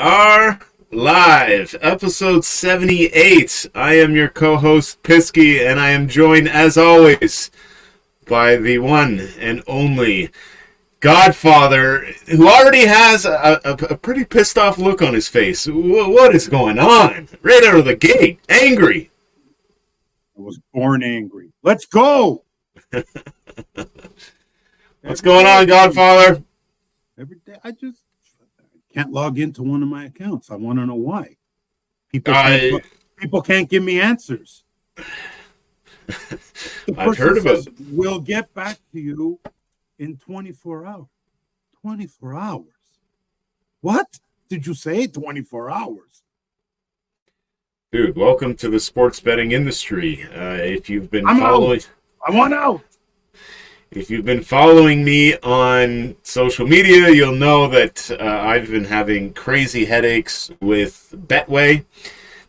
are live, episode 78. I am your co-host Pisky, and I am joined, as always, by the one and only Godfather, who already has a pretty pissed off look on his face. What is going on? Right out of the gate, angry. I was born angry. Let's go! What's going on, Godfather? Every day, I can't log into one of my accounts. I want to know why. People can't give me answers. I've heard about it. We'll get back to you in 24 hours. 24 hours? What did you say? 24 hours? Dude, welcome to the sports betting industry. If you've been I want out. If you've been following me on social media, you'll know that I've been having crazy headaches with Betway.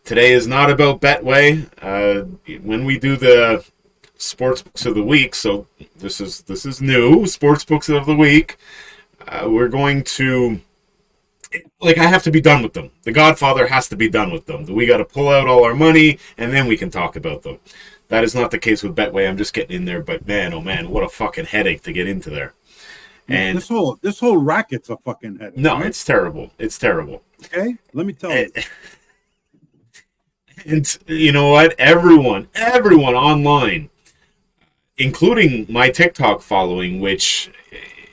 Today is not about Betway. When we do the Sportsbooks of the week, so this is new, Sportsbooks of the week, we're going to, I have to be done with them. The Godfather has to be done with them. We got to pull out all our money, and then we can talk about them. That is not the case with Betway. I'm just getting in there, but man, oh man, what a fucking headache to get into there. And this whole racket's a fucking headache. No, right? It's terrible. It's terrible. Okay, let me tell you. And you know what? Everyone online, including my TikTok following, which,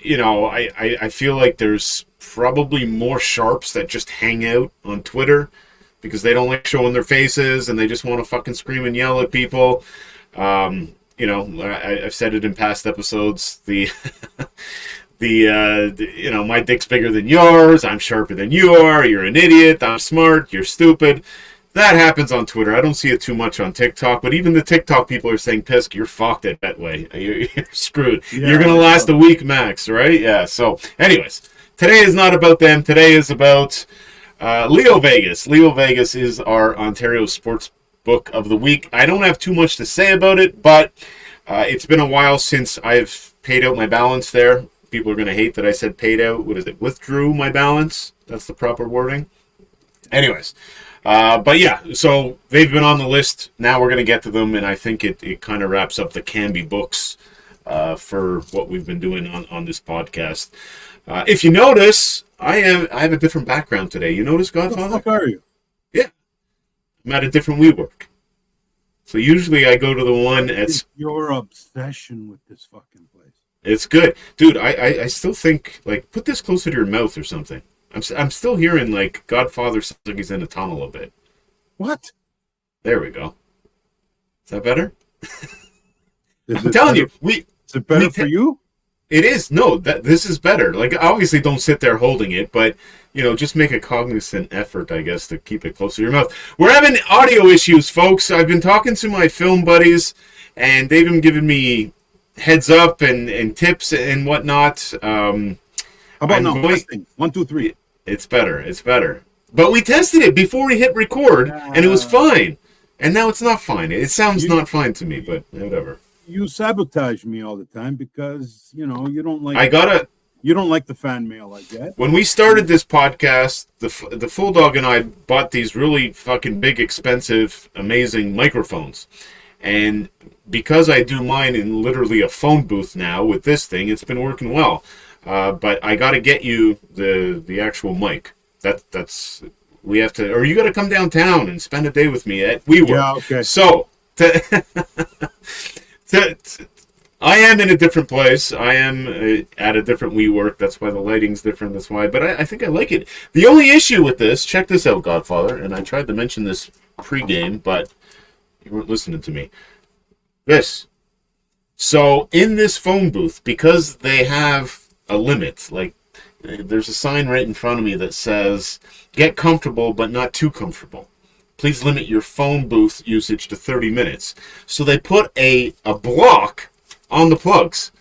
I feel like there's probably more sharps that just hang out on Twitter because they don't like showing their faces and they just want to fucking scream and yell at people. I've said it in past episodes. My dick's bigger than yours. I'm sharper than you are. You're an idiot. I'm smart. You're stupid. That happens on Twitter. I don't see it too much on TikTok, but even the TikTok people are saying, Pisk, you're fucked at Betway. You're screwed. Yeah, you're going to last a week max, right? Yeah, so anyways, today is not about them. Today is about LeoVegas. LeoVegas is our Ontario sports book of the week. I don't have too much to say about it, but it's been a while since I've paid out my balance there. People are going to hate that I said paid out. What is it? Withdrew my balance. That's the proper wording. Anyways, but yeah, so they've been on the list. Now we're going to get to them, and I think it kind of wraps up the Canby books for what we've been doing on this podcast. If you notice, I have a different background today. You notice, Godfather? What the fuck are you? Yeah. I'm at a different WeWork. So usually I go to the one at... Your obsession with this fucking place. It's good. Dude, I still think, put this closer to your mouth or something. I'm still hearing, Godfather sounds like he's in a tunnel a bit. What? There we go. Is that better? I'm telling you. Is it better for you? It is. No, this is better. Obviously don't sit there holding it, but, just make a cognizant effort, I guess, to keep it close to your mouth. We're having audio issues, folks. I've been talking to my film buddies, and they've been giving me heads up and tips and whatnot. How about testing? 1, 2, 3. It's better. But we tested it before we hit record, and it was fine. And now it's not fine. It sounds not fine to me, but whatever. You sabotage me all the time because you don't like. You don't like the fan mail I get. When we started this podcast, the Full Dog and I bought these really fucking big, expensive, amazing microphones, and because I do mine in literally a phone booth now with this thing, it's been working well. But I got to get you the actual mic. That's we have to, or you got to come downtown and spend a day with me at WeWork. Yeah, okay. So. I am in a different place. I am at a different WeWork. That's why the lighting's different. That's why. But I think I like it. The only issue with this, check this out, Godfather, and I tried to mention this pregame, but you weren't listening to me. This. So in this phone booth, because they have a limit, there's a sign right in front of me that says, get comfortable, but not too comfortable. Please limit your phone booth usage to 30 minutes. So they put a block on the plugs.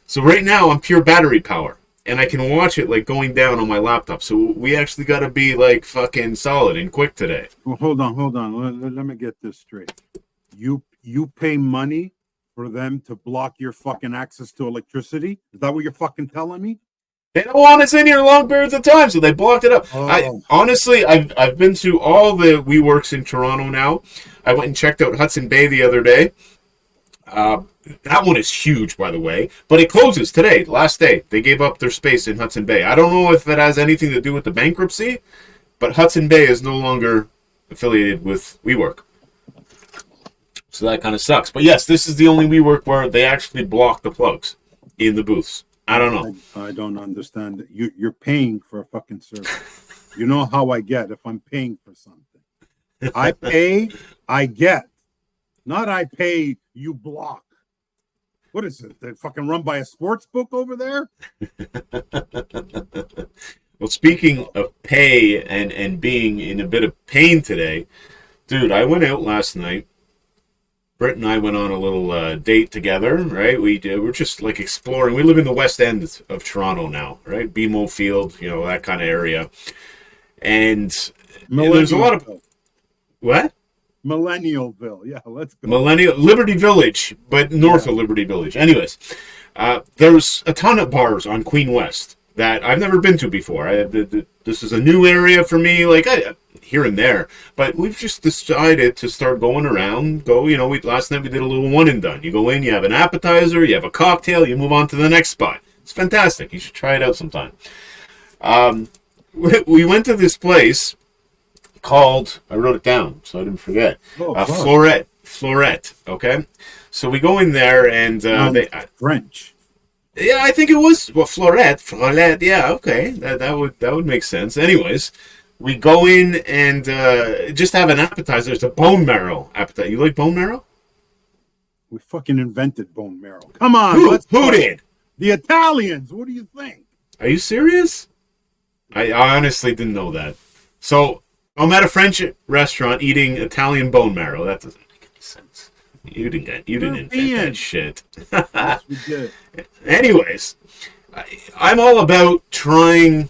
So right now I'm pure battery power. And I can watch it going down on my laptop. So we actually got to be fucking solid and quick today. Well, hold on. Let me get this straight. You pay money for them to block your fucking access to electricity? Is that what you're fucking telling me? They don't want us in here long periods of time, so they blocked it up. Oh, I've been to all the WeWorks in Toronto now. I went and checked out Hudson Bay the other day. That one is huge, by the way, but it closes today, last day. They gave up their space in Hudson Bay. I don't know if it has anything to do with the bankruptcy, but Hudson Bay is no longer affiliated with WeWork. So that kind of sucks. But yes, this is the only WeWork where they actually block the plugs in the booths. I don't know. I don't understand it. You're paying for a fucking service. You know how I get if I'm paying for something. I pay, I get. Not I pay, you block. What is it? They fucking run by a sports book over there? Well, speaking of pay and being in a bit of pain today, dude, I went out last night. Britt and I went on a little date together, right? We're just like exploring. We live in the West End of Toronto now, right? BMO Field, that kind of area. And there's a lot of... What? Millennialville. Yeah, let's go. Liberty Village, but north of Liberty Village. Anyways, there's a ton of bars on Queen West that I've never been to before. This is a new area for me, like here and there. But we've just decided to start going around. Last night we did a little one and done. You go in, you have an appetizer, you have a cocktail, you move on to the next spot. It's fantastic. You should try it out sometime. We went to this place called, I wrote it down so I didn't forget, Florette, okay? So we go in there and French. Yeah, I think it was, Florette, yeah, okay, that would make sense. Anyways, we go in and just have an appetizer. It's a bone marrow appetizer. You like bone marrow? We fucking invented bone marrow. Come on. Who did? The Italians. What do you think? Are you serious? I honestly didn't know that. So I'm at a French restaurant eating Italian bone marrow. That doesn't make any sense. You didn't invent that shit. Yes, we did. Anyways, I'm all about trying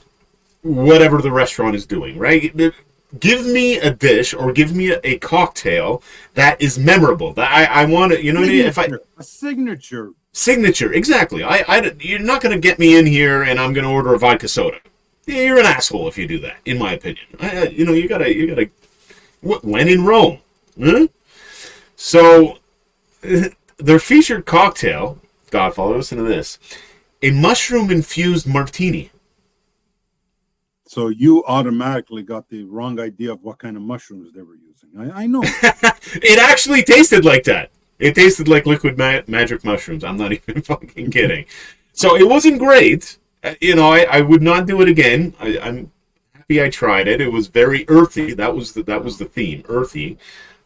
whatever the restaurant is doing, right? Give me a dish or give me a cocktail that is memorable. That I want to, a signature. Signature, exactly. You're not going to get me in here and I'm going to order a vodka soda. You're an asshole if you do that, in my opinion. You gotta. When in Rome, huh? So their featured cocktail, Godfather, listen to this: a mushroom-infused martini. So you automatically got the wrong idea of what kind of mushrooms they were using. I know. It actually tasted like that. It tasted like liquid magic mushrooms. I'm not even fucking kidding. So it wasn't great. I would not do it again. I'm happy I tried it. It was very earthy. That was the theme, earthy.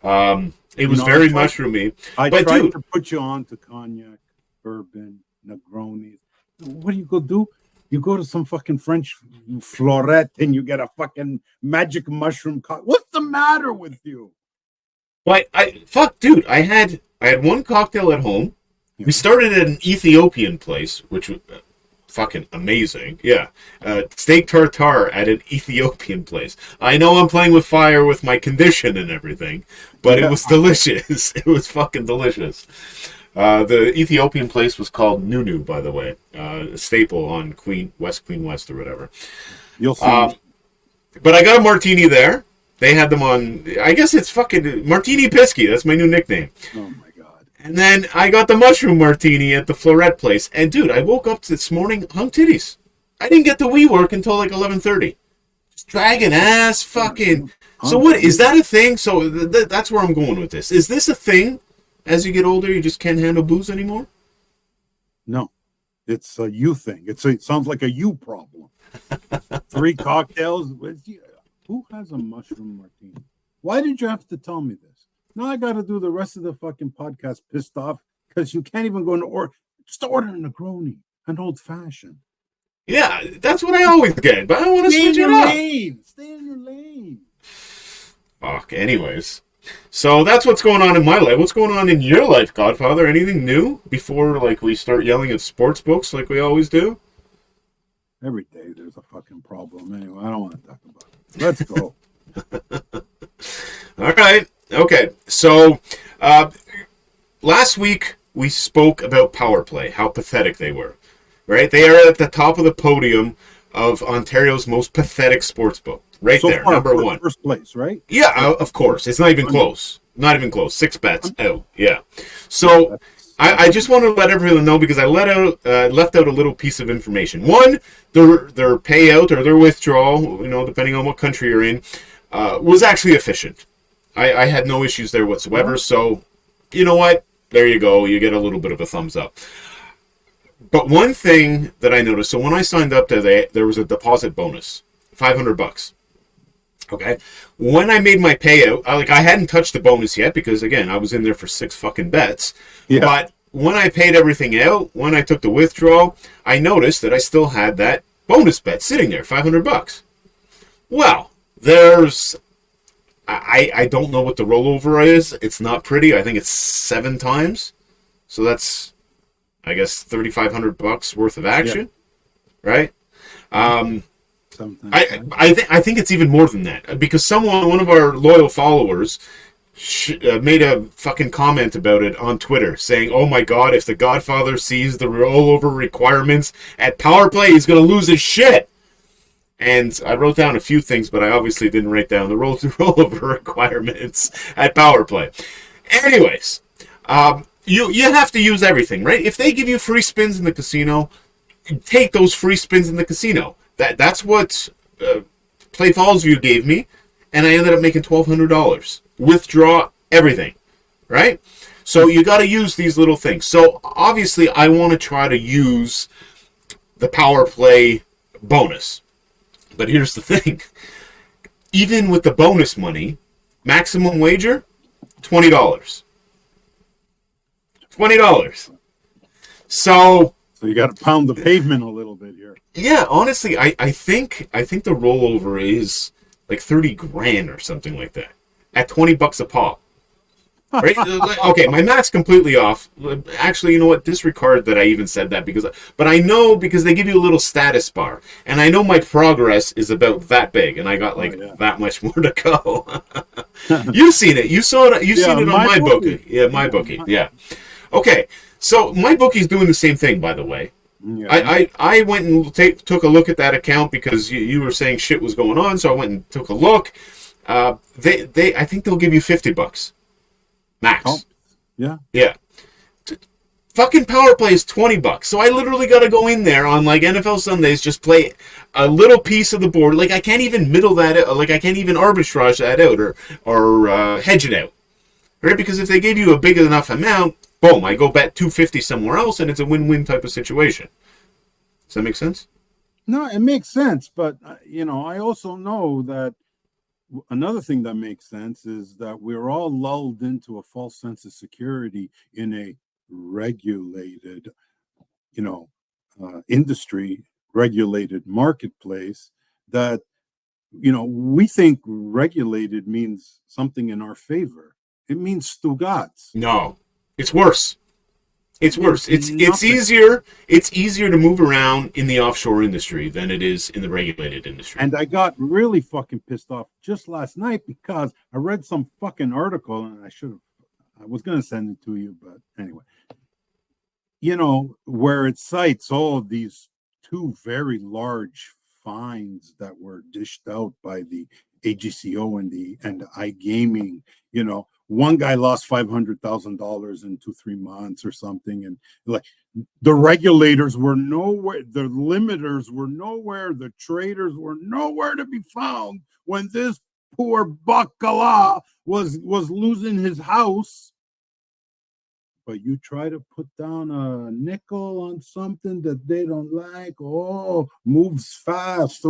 It was very mushroomy. I tried to put you on to cognac, bourbon, Negronis. What do you go do? You go to some fucking French Florette and you get a fucking magic mushroom cocktail. What's the matter with you? Dude, I had one cocktail at home. We started at an Ethiopian place, which was fucking amazing. Yeah. Steak tartare at an Ethiopian place. I know I'm playing with fire with my condition and everything, but it was delicious. It was fucking delicious. The Ethiopian place was called Nunu, by the way. A staple on Queen West or whatever. You'll see. But I got a martini there. They had them on, I guess it's fucking Martini Pisky. That's my new nickname. Oh, my God. And then I got the mushroom martini at the Florette place. And, dude, I woke up this morning, hung titties. I didn't get to WeWork until like 11:30. Just dragging ass, fucking. So what, is that a thing? So that's where I'm going with this. Is this a thing? As you get older, you just can't handle booze anymore? No. It's a you thing. It sounds like a you problem. 3 cocktails. Who has a mushroom martini? Why did you have to tell me this? Now I got to do the rest of the fucking podcast pissed off because you can't even go into just order a Negroni, an old fashioned. Yeah, that's what I always get, but I want to switch it up. Stay in your lane. Fuck, anyways. So that's what's going on in my life. What's going on in your life, Godfather? Anything new before we start yelling at Sportsbooks like we always do? Every day there's a fucking problem. Anyway, I don't want to talk about it. Let's go. All right. Okay. So last week we spoke about PowerPlay, how pathetic they were. right? They are at the top of the podium of Ontario's most pathetic sports book. Right So there, far, number one. first place, right? Yeah, of course. It's not even close. Not even close. 6 bets out. Yeah. So I just want to let everyone know because I left out a little piece of information. One, their payout or their withdrawal, depending on what country you're in, was actually efficient. I had no issues there whatsoever. So, you know what? There you go. You get a little bit of a thumbs up. But one thing that I noticed, so when I signed up there was a deposit bonus, $500. Okay. When I made my payout, I hadn't touched the bonus yet because, again, I was in there for 6 fucking bets. Yeah. But when I paid everything out, when I took the withdrawal, I noticed that I still had that bonus bet sitting there, $500. Well, I don't know what the rollover is. It's not pretty. I think it's 7 times. So that's, I guess, $3,500 worth of action, right? I think it's even more than that because one of our loyal followers made a fucking comment about it on Twitter saying, "Oh my God, if the Godfather sees the rollover requirements at PowerPlay, he's gonna lose his shit." And I wrote down a few things, but I obviously didn't write down the rollover requirements at PowerPlay. Anyways, you have to use everything, right? If they give you free spins in the casino, take those free spins in the casino. That's what Play Fallsview gave me, and I ended up making $1,200. Withdraw everything, right? So you got to use these little things. So obviously, I want to try to use the PowerPlay bonus. But here's the thing. Even with the bonus money, maximum wager, $20. $20. So you got to pound the pavement a little bit here. Yeah, honestly, I think the rollover is like 30 grand or something like that at $20 a pop. Right? Okay, my math's completely off. Actually, you know what? Disregard that I even said that but I know because they give you a little status bar, and I know my progress is about that big, and I got that much more to go. You've seen it. You saw it. You've seen it on my bookie. Yeah, my bookie. Yeah. Okay, so my bookie's doing the same thing, by the way. Yeah. I went and took a look at that account because you were saying shit was going on, so I went and took a look. I think they'll give you $50 max. Oh, yeah. Yeah. Fucking PowerPlay is $20, so I literally got to go in there on like NFL Sundays, just play a little piece of the board. Like I can't even middle that out. Like I can't even arbitrage that out or hedge it out, right? Because if they gave you a big enough amount, boom, I go bet $250 somewhere else, and it's a win-win type of situation. Does that make sense? No, it makes sense, but I also know that another thing that makes sense is that we're all lulled into a false sense of security in a regulated, industry, regulated marketplace that, we think regulated means something in our favor. It means Stugats. No, it's worse. It's worse. It's easier. It's easier to move around in the offshore industry than it is in the regulated industry. And I got really fucking pissed off just last night because I read some fucking article, and I was going to send it to you, but anyway, where it cites all of these 2 very large fines that were dished out by the AGCO and the iGaming. One guy lost $500,000 in 2-3 months or something, and like the regulators were nowhere, the limiters were nowhere, the traders were nowhere to be found when this poor Bacala was losing his house. But you try to put down a nickel on something that they don't like, moves fast,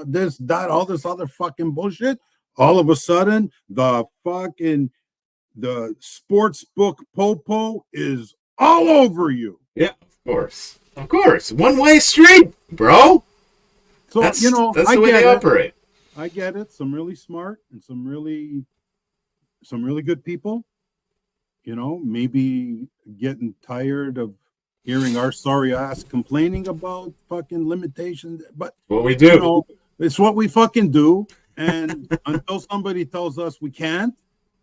this, that, all this other fucking bullshit. All of a sudden, the sportsbook popo is all over you. Yeah, of course. One-way street, bro. So that's the way they operate. I get it. Some really smart and some really good people. Maybe getting tired of hearing our sorry ass complaining about fucking limitations. But what we do, it's what we fucking do. And until somebody tells us we can't,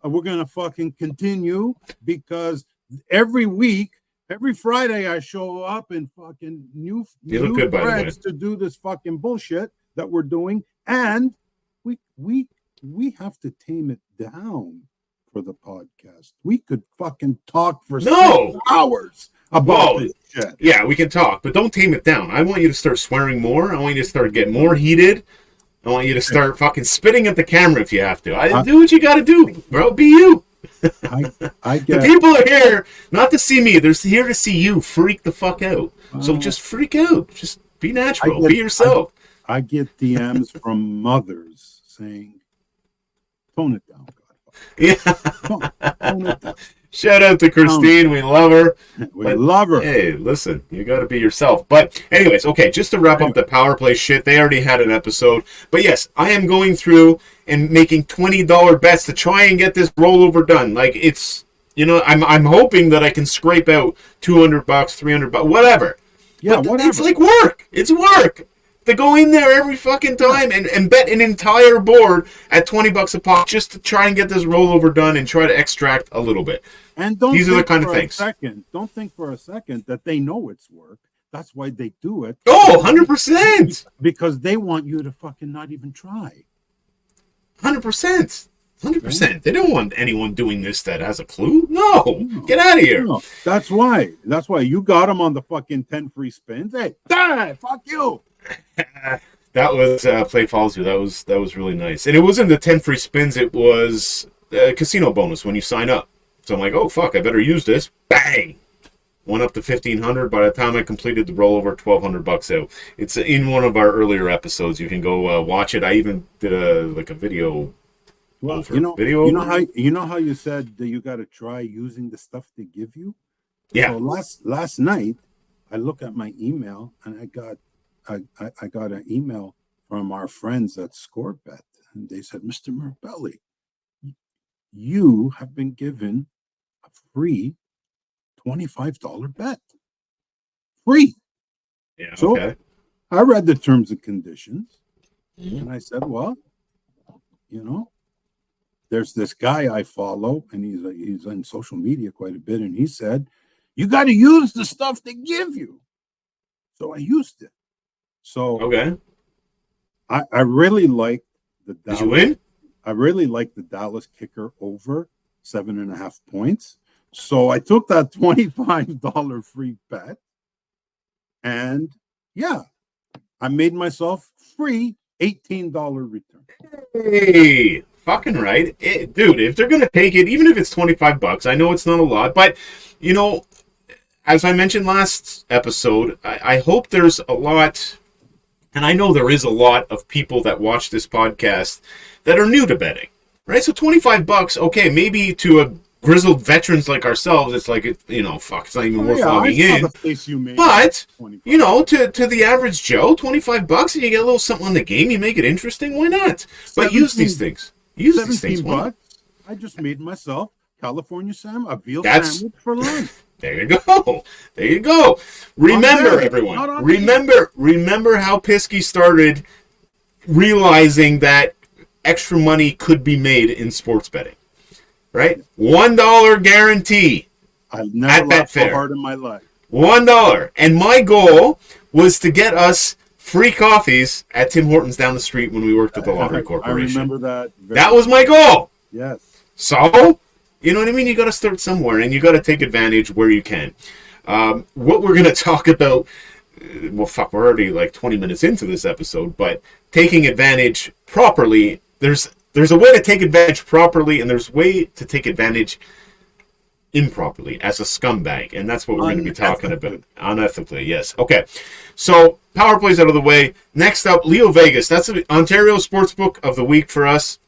we're going to fucking continue, because every week Every Friday I show up in fucking new good, by the way. threads to do this fucking bullshit that we're doing, and we have to tame it down for the podcast. We could fucking talk for 6 hours about this shit. Yeah, we can talk, but don't tame it down. I want you to start swearing more. I want you to start getting more heated. I want you to start fucking spitting at the camera if you have to. Do what you got to do, bro. Be you. I get the people are here not to see me. They're here to see you freak the fuck out. So just freak out. Just be natural. Be yourself. I get DMs from mothers saying, "Tone it down, God." Yeah. Tone it down. Shout out to Christine. We love her. We love her. Hey, listen, you got to be yourself. But anyways, okay, just to wrap up the PowerPlay shit, they already had an episode. But yes, I am going through and making $20 bets to try and get this rollover done. Like, it's, I'm hoping that I can scrape out $200, $300, whatever. Yeah, but whatever. It's like work. It's work. To go in there every fucking time and bet an entire board at $20 a pop just to try and get this rollover done and try to extract a little bit. And these are the kind of things. Don't think for a second that they know it's work. That's why they do it. Oh, 100%. Because they want you to fucking not even try. 100%. 100%. They don't want anyone doing this that has a clue. No. Get out of here. No. That's why you got them on the fucking 10 free spins. Hey, die, fuck you. That was Play Follows You. That was really nice. And it wasn't the 10 free spins. It was a casino bonus when you sign up. So I'm like, oh, fuck, I better use this. Bang! Went up to $1,500. By the time I completed the rollover, $1,200 out. It's in one of our earlier episodes. You can go watch it. I even did a video. Well, video. You know how you said that you got to try using the stuff they give you. Yeah. So last night, I look at my email and I got an email from our friends at Scorebet, and they said, "Mr. Murbelli, you have been given a free $25 bet. Free." Yeah. So okay. I read the terms and conditions, and I said, "Well, there's this guy I follow, and he's on social media quite a bit, and he said, you got to use the stuff they give you." So I used it. So okay. I really like the Dallas. Did you win? I really like the Dallas kicker over 7.5 points. So I took that $25 free bet, and I made myself free $18 return. Hey, fucking right. Dude, if they're going to take it, even if it's $25, I know it's not a lot, but, as I mentioned last episode, I hope there's a lot, and I know there is a lot of people that watch this podcast that are new to betting, right? So $25, okay, maybe to a grizzled veterans like ourselves, it's like, it's not even worth logging in. But, to the average Joe, $25 and you get a little something on the game, you make it interesting, why not? But use these things. Use these things. $17. I just made myself California a veal sandwich for lunch. There you go. There you go. Remember, everyone. Remember how Pisky started realizing that extra money could be made in sports betting. Right? $1 guarantee. I've never laughed so hard in my life. $1. And my goal was to get us free coffees at Tim Hortons down the street when we worked at the Lottery Corporation. I remember that. That was my goal. Yes. So, you know what I mean? You got to start somewhere, and you got to take advantage where you can. What we're going to talk about, we're already like 20 minutes into this episode, but taking advantage properly, there's a way to take advantage properly, and there's a way to take advantage improperly as a scumbag, and that's what we're going to be talking about. Unethically, yes. Okay, so PowerPlay's out of the way. Next up, LeoVegas. That's the Ontario Sportsbook of the week for us.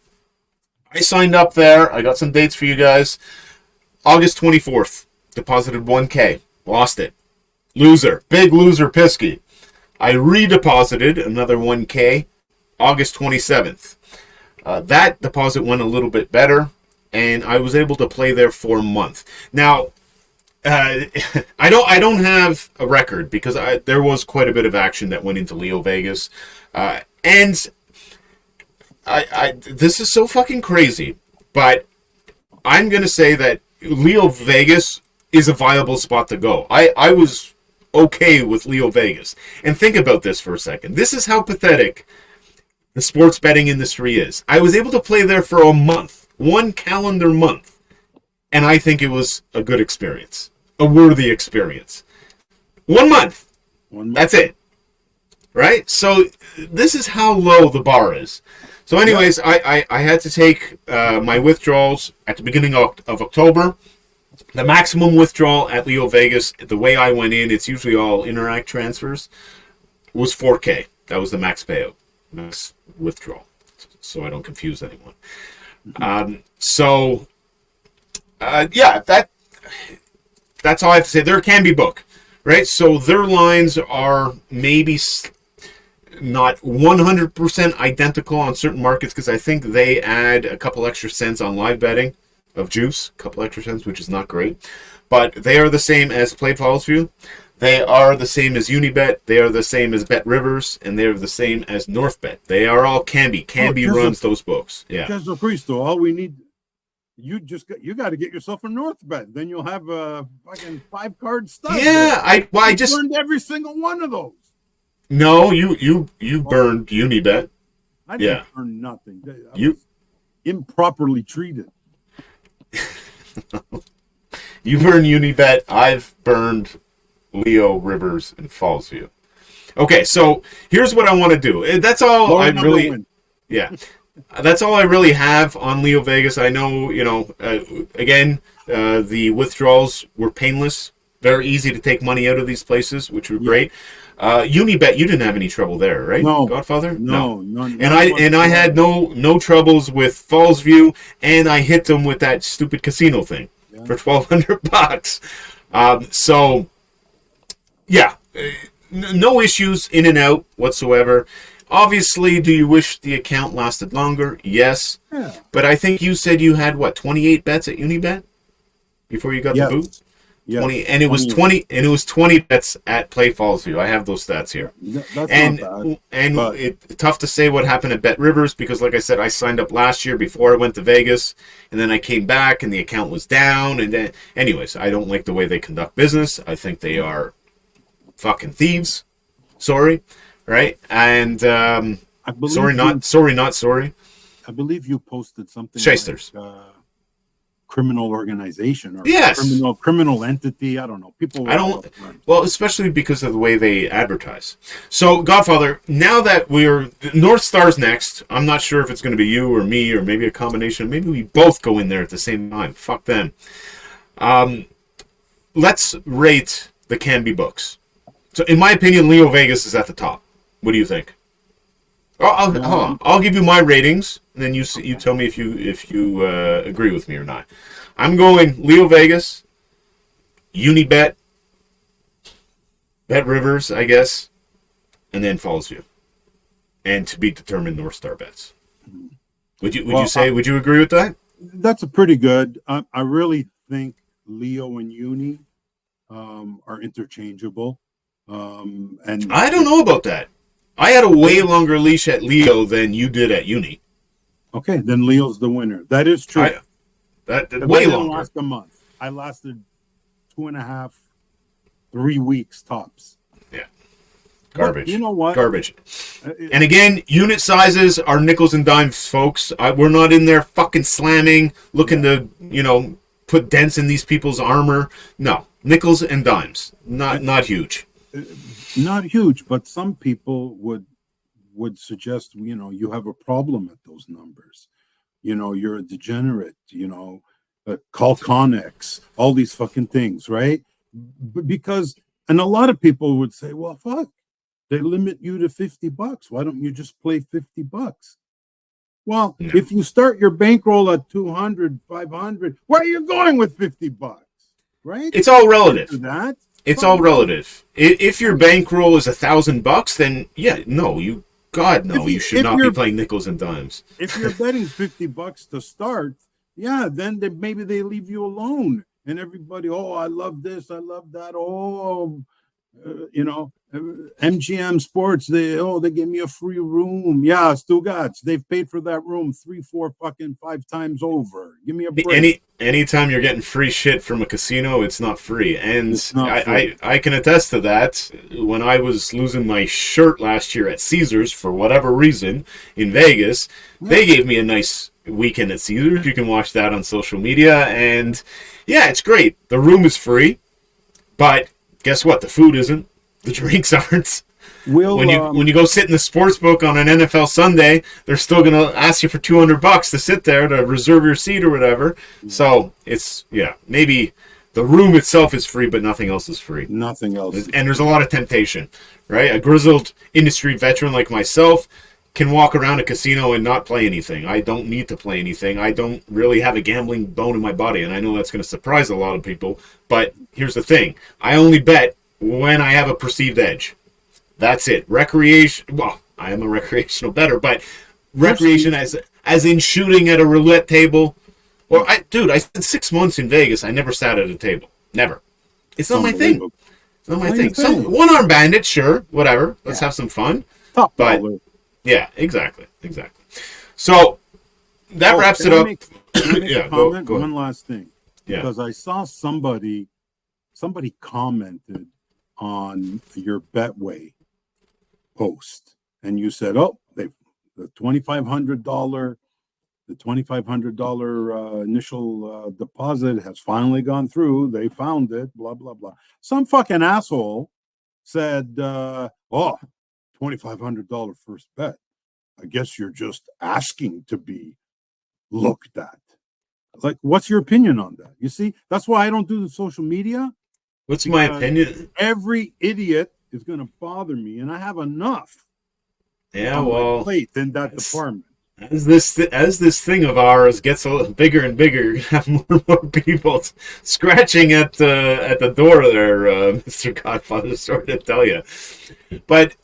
I signed up there. I got some dates for you guys. August 24th. Deposited $1K. Lost it. Loser. Big loser, Pisky. I redeposited another $1K. August 27th. That deposit went a little bit better, and I was able to play there for a month. Now, I don't have a record because there was quite a bit of action that went into LeoVegas, and this is so fucking crazy, but I'm going to say that LeoVegas is a viable spot to go. I was okay with LeoVegas. And think about this for a second. This is how pathetic the sports betting industry is. I was able to play there for a month, 1 calendar month, and I think it was a good experience, a worthy experience. 1 month. That's it. Right? So this is how low the bar is. So anyways, I had to take my withdrawals at the beginning of October. The maximum withdrawal at LeoVegas, the way I went in, it's usually all Interact transfers, was $4K. That was the max payout, max withdrawal, so I don't confuse anyone. That's all I have to say. There can be book, right? So their lines are maybe not 100% identical on certain markets because I think they add a couple extra cents on live betting of juice, a couple extra cents, which is not great. But they are the same as Play Fallsview. They are the same as Unibet. They are the same as Bet Rivers, and they are the same as NorthBet. They are all Canby. Canby runs those books. Yeah. Just a Cristo. All we need, you got to get yourself a NorthBet. Then you'll have a fucking 5-card stuff. Yeah, I just burned every single one of those. No, you burned Unibet. I didn't burn nothing. I was improperly treated. You burned Unibet. I've burned Leo, Rivers, and Fallsview. Okay, so here's what I want to do. That's all I really. Yeah, that's all I really have on LeoVegas. I know, again, the withdrawals were painless. Very easy to take money out of these places, which were great. Unibet, you didn't have any trouble there, right? No, Godfather. No. And I had no troubles with Fallsview, and I hit them with that stupid casino thing for $1,200. No issues in and out whatsoever. Obviously, do you wish the account lasted longer? Yes. Yeah. But I think you said you had 28 bets at Unibet before you got the boot. Yes. 20, and it was 20 bets at Play Fallsview. I have those stats here. That's not bad. And it's tough to say what happened at Bet Rivers because, like I said, I signed up last year before I went to Vegas, and then I came back and the account was down. And then, anyways, I don't like the way they conduct business. I think they are fucking thieves. Sorry, right? And not sorry. I believe you posted something. Shysters. Like, criminal organization or criminal entity. I don't know. Well, especially because of the way they advertise. So, Godfather, now that we're North Star's next, I'm not sure if it's going to be you or me or maybe a combination. Maybe we both go in there at the same time. Fuck them. Let's rate the Canby books. So, in my opinion, LeoVegas is at the top. What do you think? Hold on. I'll give you my ratings, and then you tell me if you agree with me or not. I'm going LeoVegas, Unibet, Bet Rivers, I guess, and then Fallsview, and to be determined North Star bets. Would you agree with that? That's a pretty good. I really think Leo and Uni are interchangeable. And I don't know about that. I had a way longer leash at Leo than you did at Uni. Okay, then Leo's the winner. That is true. Way longer. Last a month. I lasted 2.5, 3 weeks tops. Yeah. Garbage. But you know what? Garbage. And again, unit sizes are nickels and dimes, folks. We're not in there fucking slamming, looking to, put dents in these people's armor. No. Nickels and dimes. Not huge. Not huge, but some people would suggest, you have a problem at those numbers. You're a degenerate, call Connex, all these fucking things, right? And a lot of people would say, well, fuck, they limit you to $50. Why don't you just play $50? Well, if you start your bankroll at 200, 500, where are you going with $50? Right? It's all relative. It's all relative. If your bankroll is $1,000, then you should not be playing nickels and dimes. If you're betting $50 to start, then maybe they leave you alone, and everybody, I love this, I love that, MGM Sports, they give me a free room. Yeah, Stugats, they've paid for that room 3, 4, fucking 5 times over. Give me a break. Anytime you're getting free shit from a casino, it's not free. And It's not free. I can attest to that. When I was losing my shirt last year at Caesars, for whatever reason, in Vegas, they gave me a nice weekend at Caesars. You can watch that on social media. And yeah, it's great. The room is free. But guess what? The food isn't. The drinks aren't. When you go sit in the sports book on an NFL Sunday, they're still gonna ask you for $200 to sit there to reserve your seat or whatever. So it's maybe the room itself is free, but nothing else is free. Nothing else. And there's a lot of temptation, right? A grizzled industry veteran like myself can walk around a casino and not play anything. I don't need to play anything. I don't really have a gambling bone in my body, and I know that's going to surprise a lot of people. But here's the thing: I only bet when I have a perceived edge. That's it. Recreation. Well, I am a recreational bettor, but recreation as in shooting at a roulette table. Or I spent 6 months in Vegas. I never sat at a table. Never. It's not my thing. It's not my thing. Some one-arm bandit, sure, whatever. Let's have some fun. Top but dollar. yeah, exactly. So that wraps it up. Go One last thing. Yeah. Because I saw somebody commented on your Betway post, and you said, "Oh, the $2,500 initial deposit has finally gone through. They found it. Blah blah blah." Some fucking asshole said, "Oh, $2,500 first bet. I guess you're just asking to be looked at." Like, what's your opinion on that? You see, that's why I don't do the social media. What's my opinion? Every idiot is going to bother me, and I have enough. Yeah, well, plate in that department. As this thing of ours gets a little bigger and bigger, you're gonna have more and more people scratching at the door there, Mr. Godfather. Sorry to tell you, but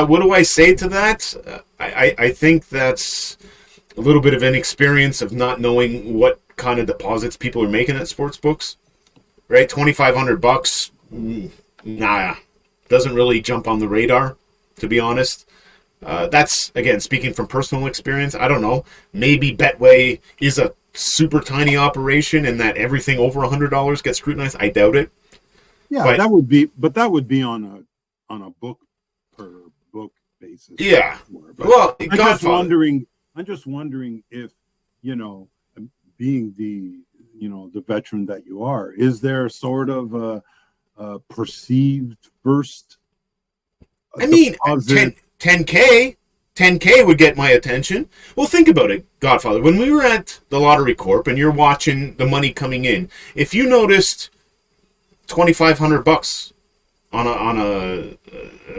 what do I say to that? I think that's a little bit of inexperience of not knowing what kind of deposits people are making at sports books. Right, $2,500. Nah, doesn't really jump on the radar, to be honest. That's, again, speaking from personal experience. I don't know. Maybe Betway is a super tiny operation and that everything over $100 gets scrutinized. I doubt it. Yeah, but that would be on a book per book basis. Yeah. Well, I'm just wondering if, being the veteran that you are, is there sort of a perceived first? I mean, 10K would get my attention. Well, think about it, Godfather. When we were at the Lottery Corp and you're watching the money coming in, if you noticed $2,500 on a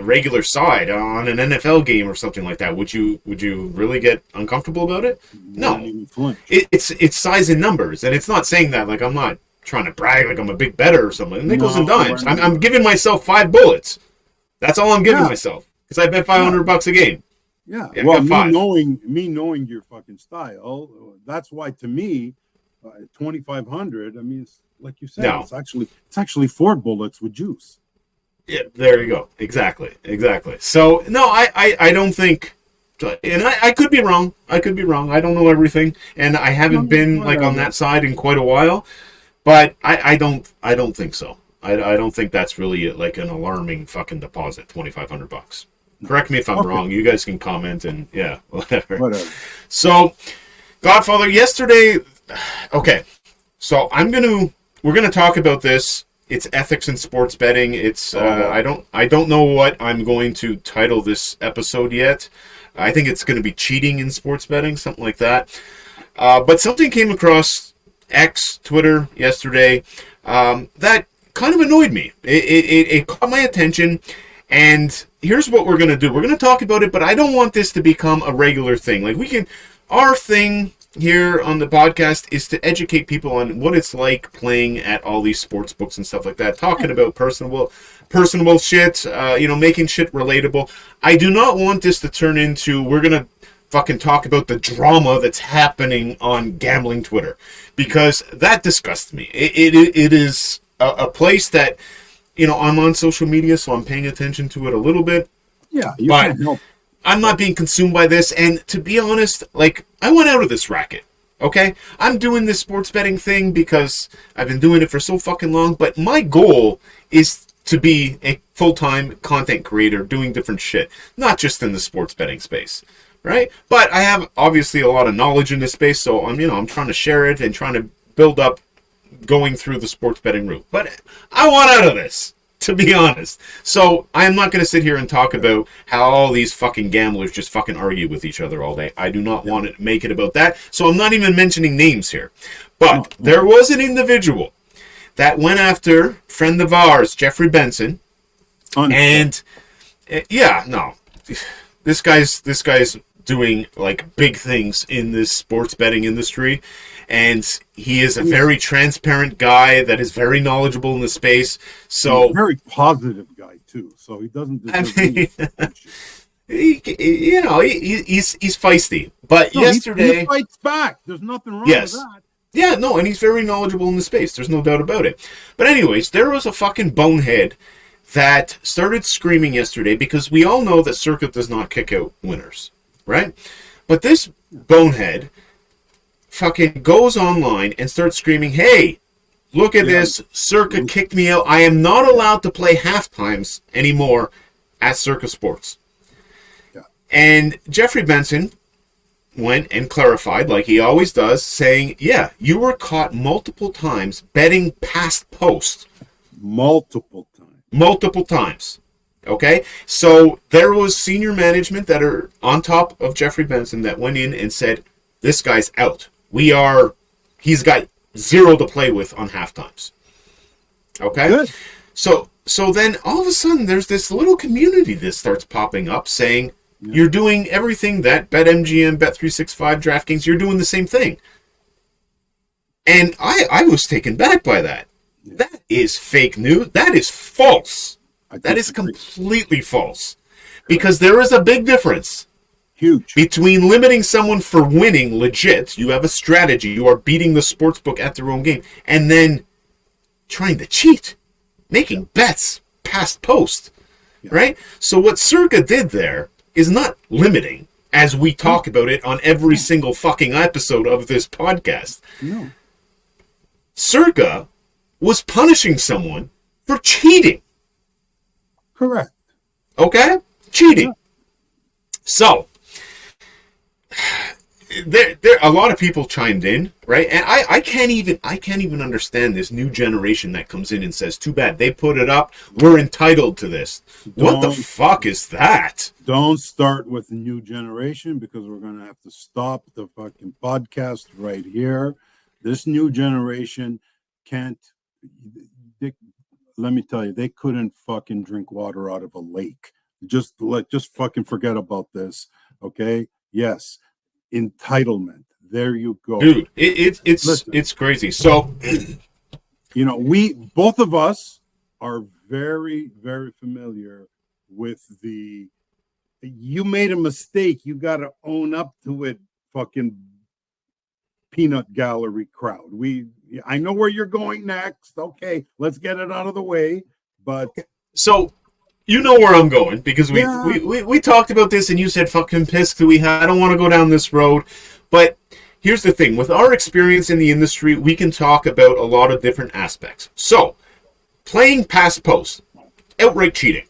regular side on an NFL game or something like that, would you really get uncomfortable about it? No. It's size and numbers, and it's not saying that like I'm not trying to brag like I'm a big bettor or something. Nickels and dimes. I'm giving myself 5 bullets. That's all I'm giving myself because I bet $500 a game. Yeah. Well, me knowing your fucking style, that's why to me, 2,500. I mean, it's, like you said, it's actually 4 bullets with juice. Yeah, there you go. Exactly. So, no, I don't think, and I could be wrong. I don't know everything, and I haven't been like on that side in quite a while, but I don't think so. I don't think that's really like an alarming fucking deposit, $2,500. Correct me if I'm wrong. You guys can comment and whatever. So, Godfather, yesterday, okay. So we're gonna talk about this. It's ethics in sports betting. It's I don't know what I'm going to title this episode yet. I think it's going to be cheating in sports betting, something like that. But something came across X, Twitter yesterday that kind of annoyed me. It caught my attention, and here's what we're going to do. We're going to talk about it, but I don't want this to become a regular thing. Like our thing here on the podcast is to educate people on what it's like playing at all these sports books and stuff like that, talking about personable shit, making shit relatable. I do not want this to turn into we're gonna fucking talk about the drama that's happening on gambling Twitter, because that disgusts me. It is a place that I'm on social media, so I'm paying attention to it a little bit. Yeah, you But can't help. I'm not being consumed by this. And to be honest, like, I want out of this racket. Okay? I'm doing this sports betting thing because I've been doing it for so fucking long. But my goal is to be a full-time content creator doing different shit. Not just in the sports betting space. Right? But I have obviously a lot of knowledge in this space. So I'm trying to share it and trying to build up going through the sports betting route. But I want out of this, to be honest. So I am not going to sit here and talk about how all these fucking gamblers just fucking argue with each other all day. I do not want to make it about that. So I'm not even mentioning names here. But there was an individual that went after friend of ours, Jeffrey Benson. And this guy's doing like big things in this sports betting industry, and he is a very transparent guy that is very knowledgeble in the space. So he's a very positive guy too. So he doesn't. He's feisty. But yesterday he fights back. There's nothing wrong yes. with that. Yeah, no, and he's very knowledgeable in the space. There's no doubt about it. But anyways, there was a fucking bonehead that started screaming yesterday because we all know that Circuit does not kick out winners. Right? But this bonehead fucking goes online and starts screaming, hey, look at this. Circa kicked me out. I am not allowed to play half times anymore at Circa Sports. Yeah. And Jeffrey Benson went and clarified, like he always does, saying, yeah, you were caught multiple times betting past post. Multiple times. Okay, so there was senior management that are on top of Jeffrey Benson that went in and said, this guy's out. He's got zero to play with on half times. Okay? Good. So then all of a sudden there's this little community that starts popping up saying, you're doing everything that BetMGM, Bet365, DraftKings, you're doing the same thing. And I was taken back by that. Yeah. That is fake news. That is false. That is completely false. Because there is a big difference. Huge. Between limiting someone for winning legit, you have a strategy, you are beating the sportsbook at their own game, and then trying to cheat, making bets past post. Right? So what Circa did there is not limiting, as we talk about it on every single fucking episode of this podcast. No. Circa was punishing someone for cheating. Correct. Okay? Cheating. Yeah. So, there a lot of people chimed in, right? And I can't even understand this new generation that comes in and says, too bad, they put it up, we're entitled to this. What the fuck is that? Don't start with the new generation, because we're going to have to stop the fucking podcast right here. This new generation can't... Let me tell you, they couldn't fucking drink water out of a lake. Just fucking forget about this, okay? Yes, entitlement. There you go, dude. It's crazy. So, we both of us are very, very familiar with the. You made a mistake. You got to own up to it. Fucking peanut gallery crowd. I know where you're going next. Okay, let's get it out of the way. But so you know where I'm going, because we talked about this and you said fucking piss I don't want to go down this road. But here's the thing, with our experience in the industry, we can talk about a lot of different aspects. So playing past post, outright cheating.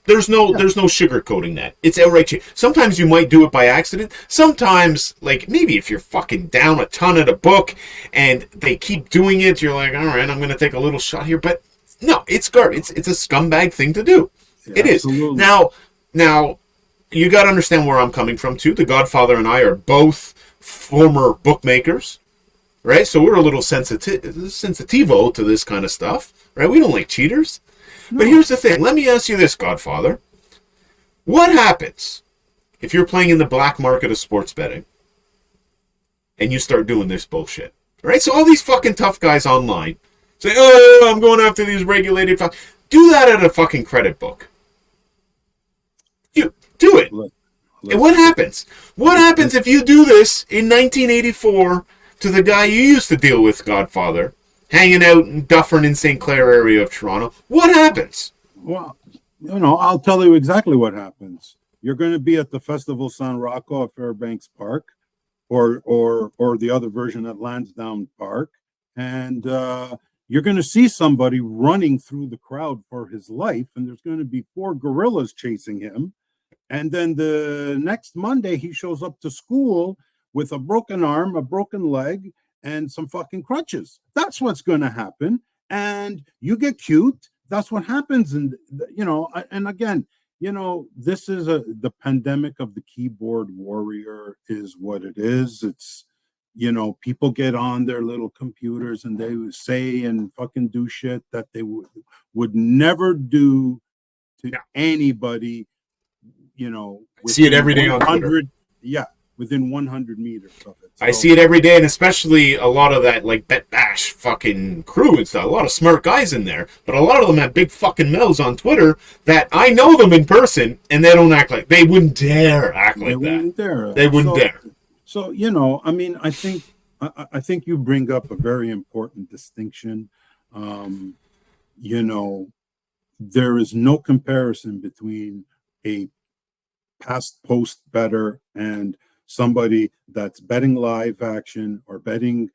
There's no sugarcoating that. It's outright cheating. Sometimes you might do it by accident. Sometimes, like, maybe if you're fucking down a ton at a book and they keep doing it, you're like, all right, I'm going to take a little shot here. But no, it's garbage. It's a scumbag thing to do. Yeah, it is. Absolutely. Now, you got to understand where I'm coming from, too. The Godfather and I are both former bookmakers, right? So we're a little sensitivo to this kind of stuff, right? We don't like cheaters. No. But here's the thing. Let me ask you this, Godfather. What happens if you're playing in the black market of sports betting and you start doing this bullshit? Right? So all these fucking tough guys online say, oh, I'm going after these regulated... Do that at a fucking credit book. You do it. And what happens? What happens if you do this in 1984 to the guy you used to deal with, Godfather, hanging out in Dufferin in St. Clair area of Toronto. What happens? Well, I'll tell you exactly what happens. You're going to be at the Festival San Rocco at Fairbanks Park, or the other version at Lansdowne Park, and you're going to see somebody running through the crowd for his life, and there's going to be 4 gorillas chasing him. And then the next Monday, he shows up to school with a broken arm, a broken leg, and some fucking crutches. That's what's going to happen. And you get cute. That's what happens. And, and again, this is the pandemic of the keyboard warrior is what it is. It's, people get on their little computers and they say and fucking do shit that they would never do to anybody. See it every day on Twitter. Yeah, within 100 meters of it. So, I see it every day, and especially a lot of that, like, Bet Bash fucking crew and stuff. A lot of smart guys in there, but a lot of them have big fucking mouths on Twitter that I know them in person, and they don't act like... They wouldn't dare act like that. They wouldn't dare. So, I think you bring up a very important distinction. There is no comparison between a past post better and somebody that's betting live action or betting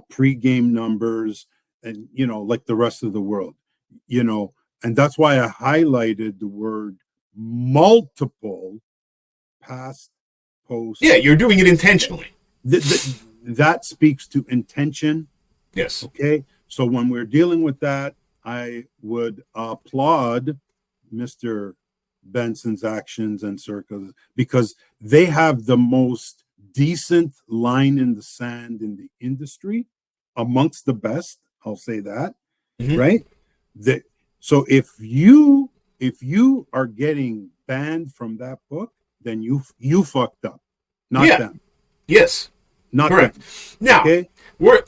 pre-game numbers and like the rest of the world, and that's why I highlighted the word multiple past post. Yeah, you're doing it intentionally. That speaks to intention. Yes. Okay, so when we're dealing with that, I would applaud Mr. Benson's actions and Circles because they have the most decent line in the sand in the industry, amongst the best. I'll say that, right? So if you are getting banned from that book, then you fucked up, not them. Yes, not correct. Them. Now, okay? We're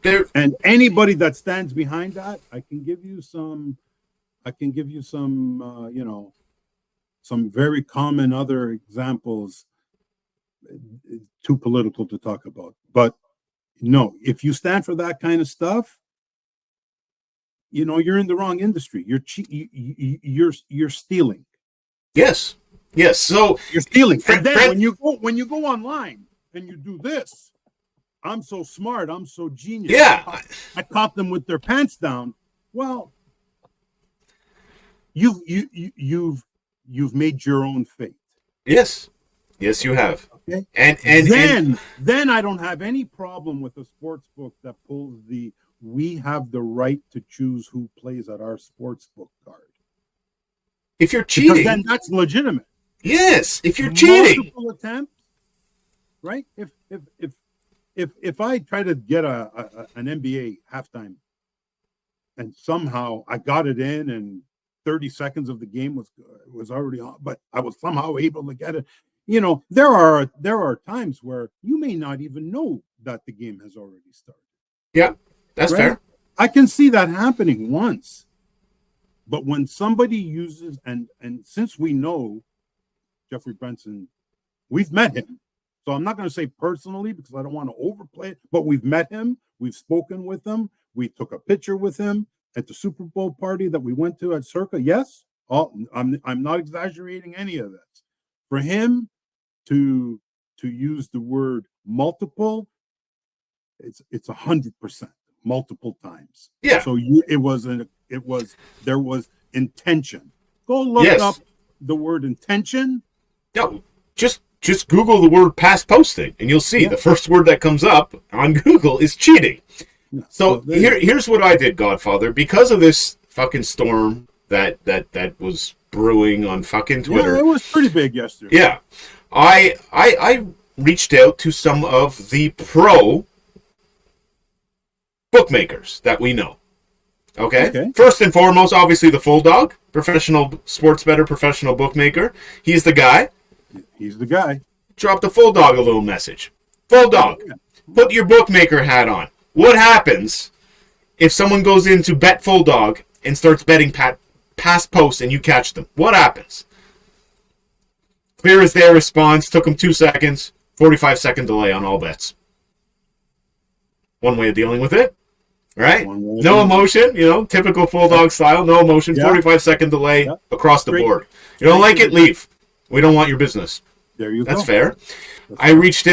there, and anybody that stands behind that, I can give you some, some very common other examples, too political to talk about. But no, if you stand for that kind of stuff, you're in the wrong industry. You're stealing. Yes. So you're stealing. And then when you go online and you do this, I'm so smart, I'm so genius. Yeah. I caught them with their pants down. Well, you've made your own fate. Yes, you have. Okay. And then I don't have any problem with a sports book that pulls we have the right to choose who plays at our sports book card. If you're cheating, because then that's legitimate. Yes, if you're cheating. Multiple attempts, right? If I try to get an NBA halftime and somehow I got it in and 30 seconds of the game was already on, but I was somehow able to get it. There are times where you may not even know that the game has already started. Yeah, that's right? Fair. I can see that happening once. But when somebody uses, and since we know Jeffrey Benson, we've met him. So I'm not going to say personally because I don't want to overplay it, but we've met him. We've spoken with him. We took a picture with him at the Super Bowl party that we went to at Circa. Yes, I'm not exaggerating any of this. For him to use the word multiple, it's 100% multiple times. Yeah. So there was intention. Go look up the word intention. No, just Google the word past posting and you'll see the first word that comes up on Google is cheating. Yeah. So here's what I did, Godfather, because of this fucking storm that was brewing on fucking Twitter. Yeah, it was pretty big yesterday. Yeah. I reached out to some of the pro bookmakers that we know. Okay? First and foremost, obviously the Full Dog, professional sports bettor, professional bookmaker. He's the guy. Drop the Full Dog a little message. Full Dog, put your bookmaker hat on. What happens if someone goes into Bet Full Dog and starts betting past posts and you catch them? What happens? Clear as their response. Took them 2 seconds. 45-second delay on all bets. One way of dealing with it. right? One way or No the other. emotion, typical full dog style, no emotion, Yeah. 45-second delay Yeah. across the Straight- board. You don't like straight it, to the- leave. We don't want your business. There you That's go. fair. That's I reached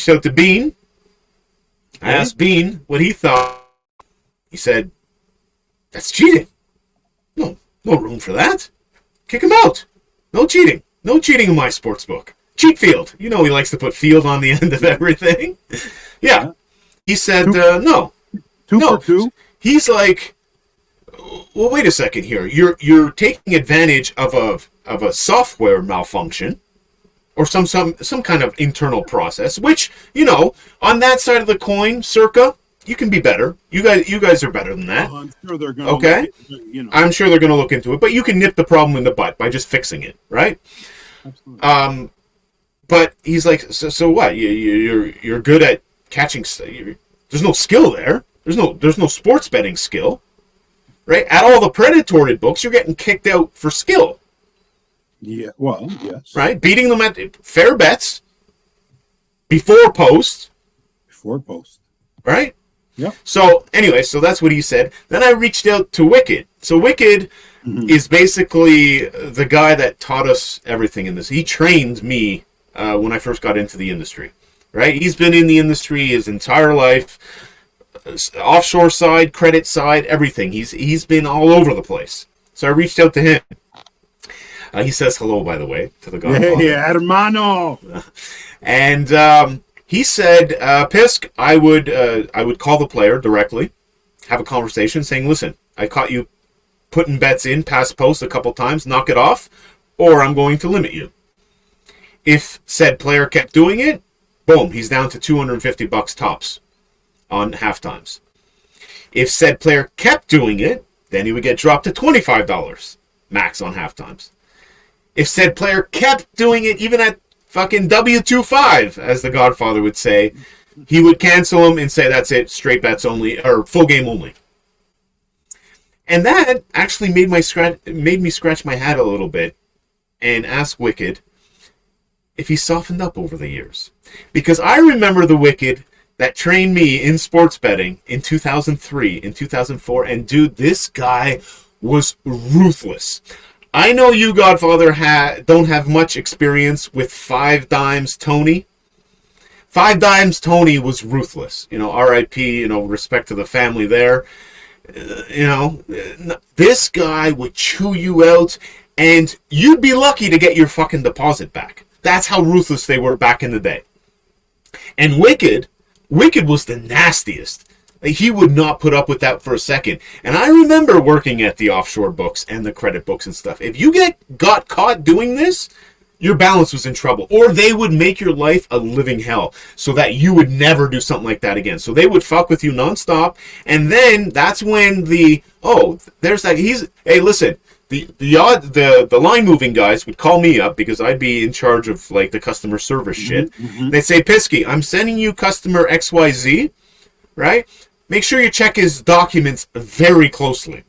out to Bean. I Okay. asked Bean what he thought. He said, "That's cheating. No room for that. Kick him out. No cheating. No cheating in my sportsbook. Cheat field. He likes to put field on the end of everything." Yeah. He said, no. Two No. for two. He's like, well, wait a second here. You're taking advantage of a software malfunction or some kind of internal process, which, on that side of the coin, circa, you can be better. You guys are better than that. I'm sure they're going to. Okay. I'm sure they're going to look into it, but you can nip the problem in the butt by just fixing it, right? Absolutely. But he's like, so what? You're good at catching. There's no skill there. There's no sports betting skill, right? At all the predatory books, you're getting kicked out for skill, Yeah. Well, yes. right? Beating them at fair bets before post, right? Yep. So anyway, so that's what he said. Then I reached out to Wicked. So Wicked is basically the guy that taught us everything in this. He trained me when I first got into the industry, right? He's been in the industry his entire life, offshore side, credit side, everything. He's been all over the place. So I reached out to him. He says hello, by the way, to the Godfather. Hey, hermano. And he said, Pisk, I would call the player directly, have a conversation saying, listen, I caught you putting bets in past post a couple times, knock it off, or I'm going to limit you. If said player kept doing it, boom, he's down to $250 tops on half times. If said player kept doing it, then he would get dropped to $25 max on half times. If said player kept doing it even at fucking W25, as the Godfather would say, he would cancel him and say, that's it, straight bets only, or full game only. And that actually made me scratch my head a little bit and ask Wicked if he softened up over the years. Because I remember the Wicked that trained me in sports betting in 2003, in 2004, and dude, this guy was ruthless. I know you, Godfather, don't have much experience with Five Dimes Tony. Five Dimes Tony was ruthless. R.I.P., respect to the family there. This guy would chew you out, and you'd be lucky to get your fucking deposit back. That's how ruthless they were back in the day. And Wicked was the nastiest. He would not put up with that for a second. And I remember working at the offshore books and the credit books and stuff. If you got caught doing this, your balance was in trouble. Or they would make your life a living hell so that you would never do something like that again. So they would fuck with you nonstop. And then that's when there's that. Hey, listen, the line moving guys would call me up because I'd be in charge of like the customer service shit. Mm-hmm. They'd say, Pisky, I'm sending you customer XYZ, right? Make sure you check his documents very closely.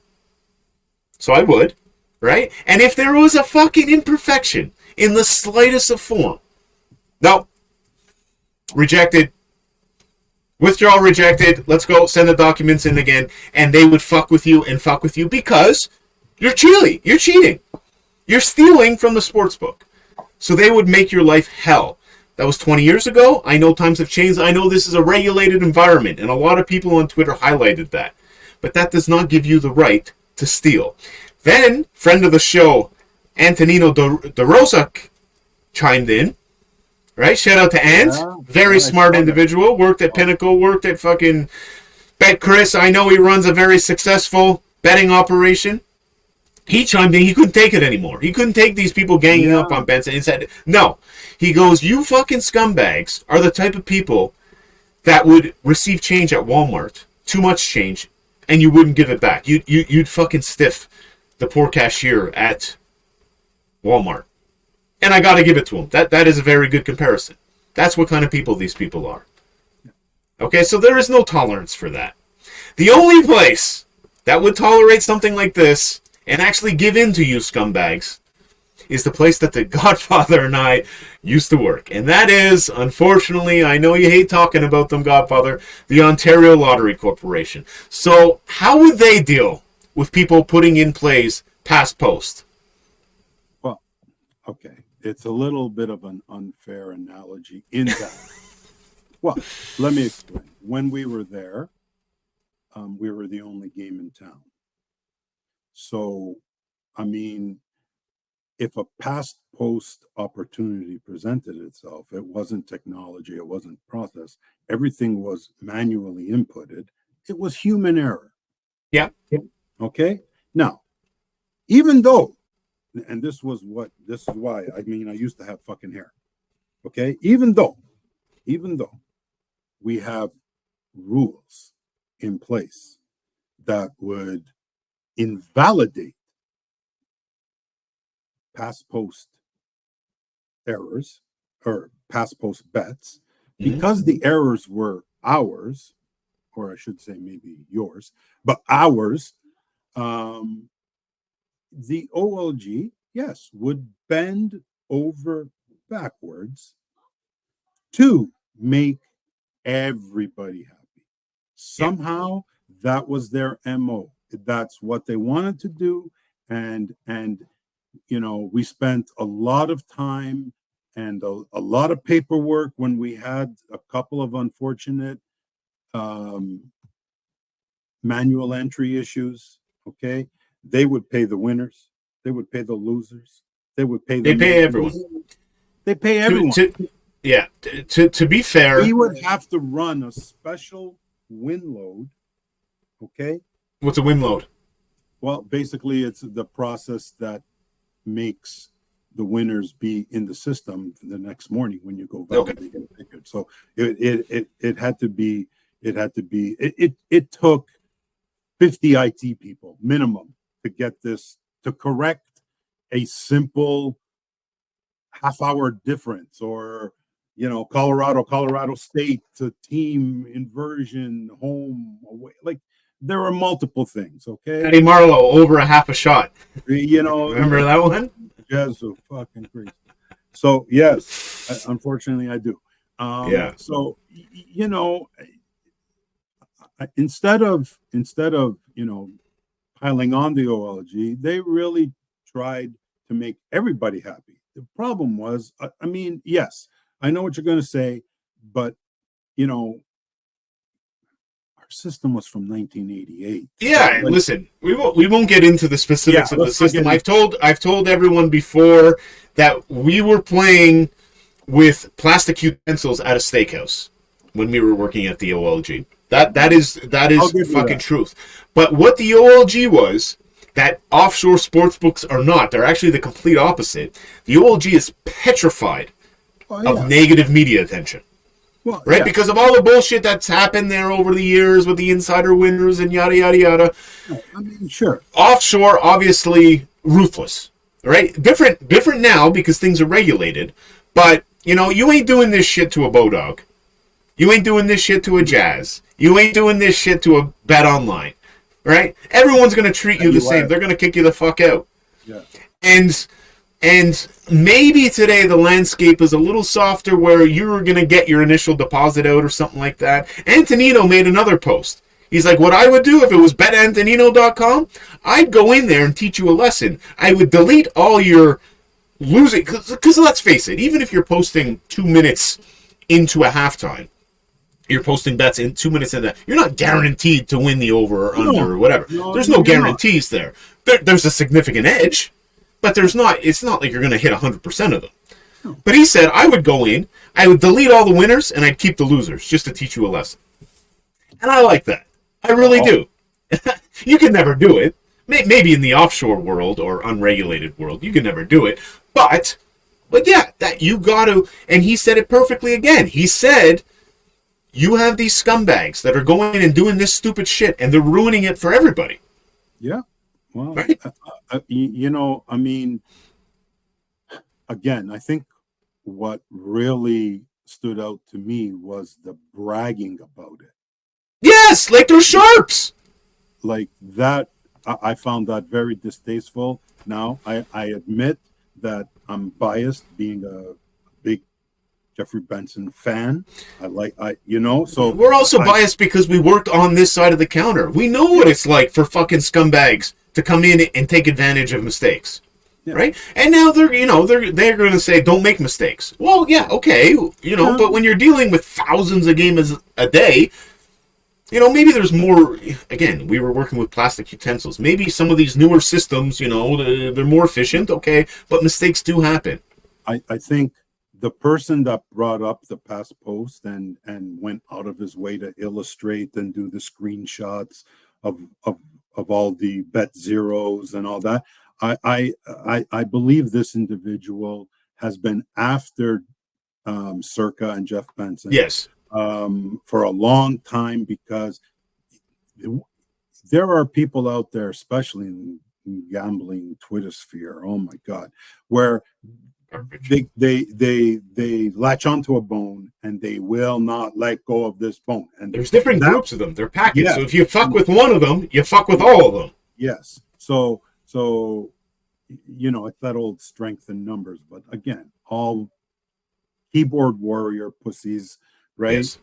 So I would, right? And if there was a fucking imperfection in the slightest of form, no, rejected, withdrawal rejected, let's go, send the documents in again, and they would fuck with you because you're cheating. You're stealing from the sportsbook. So they would make your life hell. That was 20 years ago. I know times have changed. I know this is a regulated environment, and a lot of people on Twitter highlighted that. But that does not give you the right to steal. Then, friend of the show, Antonino De Rosa chimed in. Right? Shout out to Ant. Yeah, Very smart individual. Worked at Pinnacle. Worked at fucking Bet Chris. I know he runs a very successful betting operation. He chimed in. He couldn't take it anymore. He couldn't take these people ganging up on Benson. He said, no. He goes, you fucking scumbags are the type of people that would receive change at Walmart, too much change, and you wouldn't give it back. You'd fucking stiff the poor cashier at Walmart. And I got to give it to him. That is a very good comparison. That's what kind of people these people are. Okay, so there is no tolerance for that. The only place that would tolerate something like this and actually give in to you scumbags is the place that the Godfather and I used to work. And that is, unfortunately, I know you hate talking about them, Godfather, the Ontario Lottery Corporation. So how would they deal with people putting in plays past post? Well, okay. It's a little bit of an unfair analogy in that. Well, let me explain. When we were there, we were the only game in town. So, I mean, if a past post opportunity presented itself, it wasn't technology, it wasn't process, everything was manually inputted. It was human error. Yeah. Okay. Now, even though, and this is why, I mean, I used to have fucking hair. Okay. Even though we have rules in place that would invalidate past post errors or past post bets, because the errors were ours, or I should say maybe yours, but ours, the OLG, yes, would bend over backwards to make everybody happy. Somehow that was their MO. That's what they wanted to do. And you know, we spent a lot of time and a lot of paperwork when we had a couple of unfortunate manual entry issues. Okay. They would pay the winners. They would pay the losers. They would pay the everyone. They pay everyone. To be fair, we would have to run a special win load. Okay. What's a win load? Well, basically, it's the process that makes the winners be in the system the next morning when you go validate a ticket. So it had to be. It took 50 IT people minimum to get this, to correct a simple half-hour difference, or Colorado State to team inversion, home, away. Like, there are multiple things. Okay, Eddie Marlowe over a half a shot. Remember that one? Just so fucking crazy. So yes, unfortunately, I do. So instead of piling on the OLG, they really tried to make everybody happy. The problem was, I mean, yes, I know what you're going to say, but our system was from 1988. Yeah, listen, we won't get into the specifics of the system. I've told everyone before that we were playing with plastic utensils at a steakhouse when we were working at the OLG. That is fucking truth. But what the OLG was, that offshore sportsbooks are not. They're actually the complete opposite. The OLG is petrified of negative media attention. Well, right? Yeah. Because of all the bullshit that's happened there over the years with the insider winners and yada, yada, yada. I mean, sure. Offshore, obviously, ruthless. Right? Different now because things are regulated. But, you ain't doing this shit to a Bodog. You ain't doing this shit to a Jazz. You ain't doing this shit to a Bet Online. Right? Everyone's going to treat you the same. They're going to kick you the fuck out. Yeah. And maybe today the landscape is a little softer where you're going to get your initial deposit out or something like that. Antonino made another post. He's like, what I would do if it was betantonino.com, I'd go in there and teach you a lesson. I would delete all your losing, because let's face it, even if you're posting 2 minutes into a halftime, you're posting bets in 2 minutes into that, you're not guaranteed to win the over or under or whatever. There's no guarantees there. There's a significant edge. But it's not like you're going to hit 100% of them. No. But he said, I would go in, I would delete all the winners, and I'd keep the losers, just to teach you a lesson. And I like that. I really do. You can never do it. Maybe in the offshore world or unregulated world, you can never do it. But yeah, that you got to, and he said it perfectly again. He said, you have these scumbags that are going in and doing this stupid shit, and they're ruining it for everybody. Yeah. Well, right? I mean, again, I think what really stood out to me was the bragging about it. Yes, like they're sharps. Like that, I found that very distasteful. Now, I admit that I'm biased, being a big Jeffrey Benson fan. So we're also biased because we worked on this side of the counter. We know what it's like for fucking scumbags to come in and take advantage of mistakes. Yeah. Right? And now they're going to say don't make mistakes. Well, yeah, okay, but when you're dealing with thousands of games a day, maybe there's more. Again, we were working with plastic utensils. Maybe some of these newer systems, they're more efficient, okay, but mistakes do happen. I think the person that brought up the past post and went out of his way to illustrate and do the screenshots of all the bet zeros and all that, I believe this individual has been after Circa and Jeff Benson. Yes. For a long time, because there are people out there, especially in gambling Twitter sphere, oh my God, where they latch onto a bone and they will not let go of this bone. And there's different groups of them. They're packaged. Yeah. So if you fuck with one of them, you fuck with all of them. Yes. So it's that old strength in numbers. But again, all keyboard warrior pussies, right?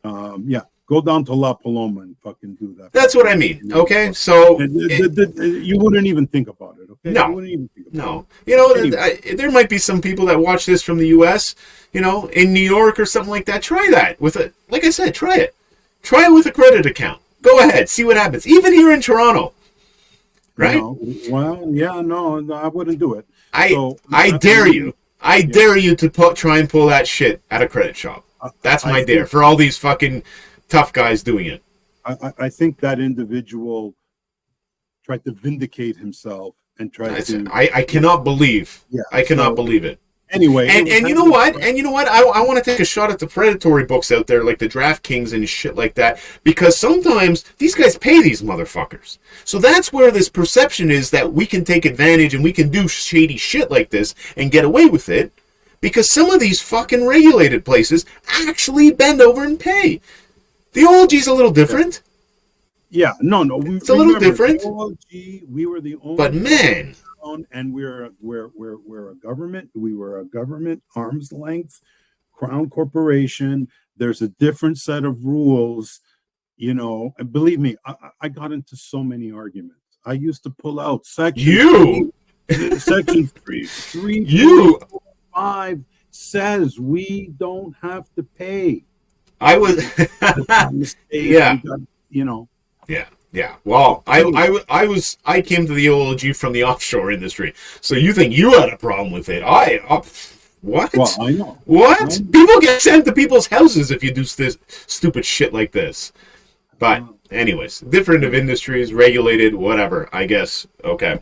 Yes. Go down to La Paloma and fucking do that. That's what I mean. Okay, so you wouldn't even think about it. Okay, no, you wouldn't even think about it. Anyway. There might be some people that watch this from the U.S. In New York or something like that. Try that with it. Like I said, try it. Try it with a credit account. Go ahead, see what happens. Even here in Toronto, right? No, I wouldn't do it. I dare you. I dare you to try and pull that shit at a credit shop. That's my dare for all these fucking tough guys doing it. I think that individual tried to vindicate himself and tried to. I cannot believe. Yeah, I cannot believe it. Anyway, and you know what? I want to take a shot at the predatory books out there, like the DraftKings and shit like that, because sometimes these guys pay these motherfuckers. So that's where this perception is that we can take advantage and we can do shady shit like this and get away with it, because some of these fucking regulated places actually bend over and pay. The OLG's a little different. Yeah, no, it's a little different. OLG, we were the only. But man. And we're a government. We were a government arm's length crown corporation. There's a different set of rules, and believe me, I got into so many arguments. I used to pull out section 3.5 says we don't have to pay. I was yeah. Yeah. Well, I came to the OLG from the offshore industry. So you think you had a problem with it? What? Well, I know. What? People get sent to people's houses if you do stupid shit like this. But anyways, different of industries, regulated, whatever, I guess. Okay.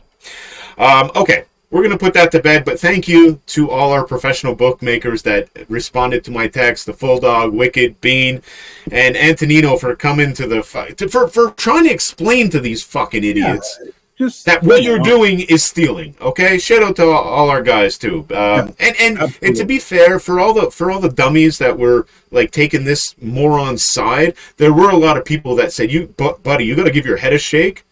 Okay. We're going to put that to bed, but thank you to all our professional bookmakers that responded to my text, the Full Dog, Wicked, Bean, and Antonino for coming to the for trying to explain to these fucking idiots that what you're doing is stealing. Okay, shout out to all our guys too. And to be fair, for all the dummies that were like taking this moron side, there were a lot of people that said, buddy, you got to give your head a shake,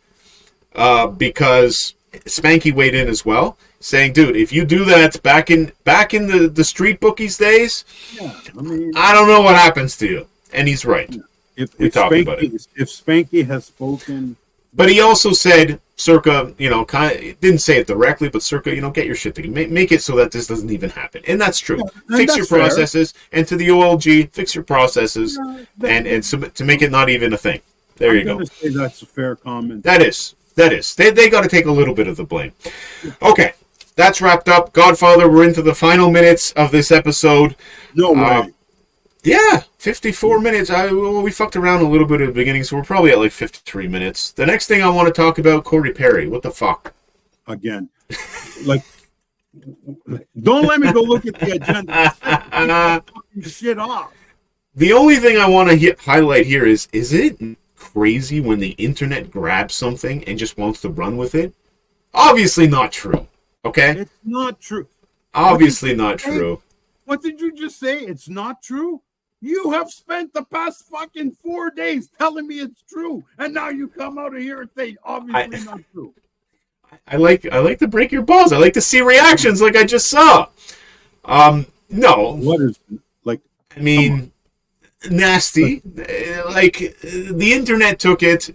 because Spanky weighed in as well, saying, dude, if you do that back in the street bookies days, I don't know what happens to you. And he's right. If Spanky has spoken, but he also said, circa, didn't say it directly, but circa, get your shit together, make it so that this doesn't even happen. And that's true. Fix your processes, and to the OLG, fix your processes, and to make it not even a thing. There you go. Say that's a fair comment. That is. They got to take a little bit of the blame. Okay, that's wrapped up. Godfather, we're into the final minutes of this episode. No way. Yeah, 54 minutes. We fucked around a little bit at the beginning, so we're probably at like 53 minutes. The next thing I want to talk about, Corey Perry. What the fuck? Again. Don't let me go look at the agenda. Shit off. The only thing I want to highlight here is it crazy when the internet grabs something and just wants to run with it? Obviously not true. Okay? It's not true. Obviously not true. What did you just say? It's not true? You have spent the past fucking 4 days telling me it's true, and now you come out of here and say obviously not true. I like to break your balls. I like to see reactions like I just saw. No, What is like? I mean, nasty. Like the internet took it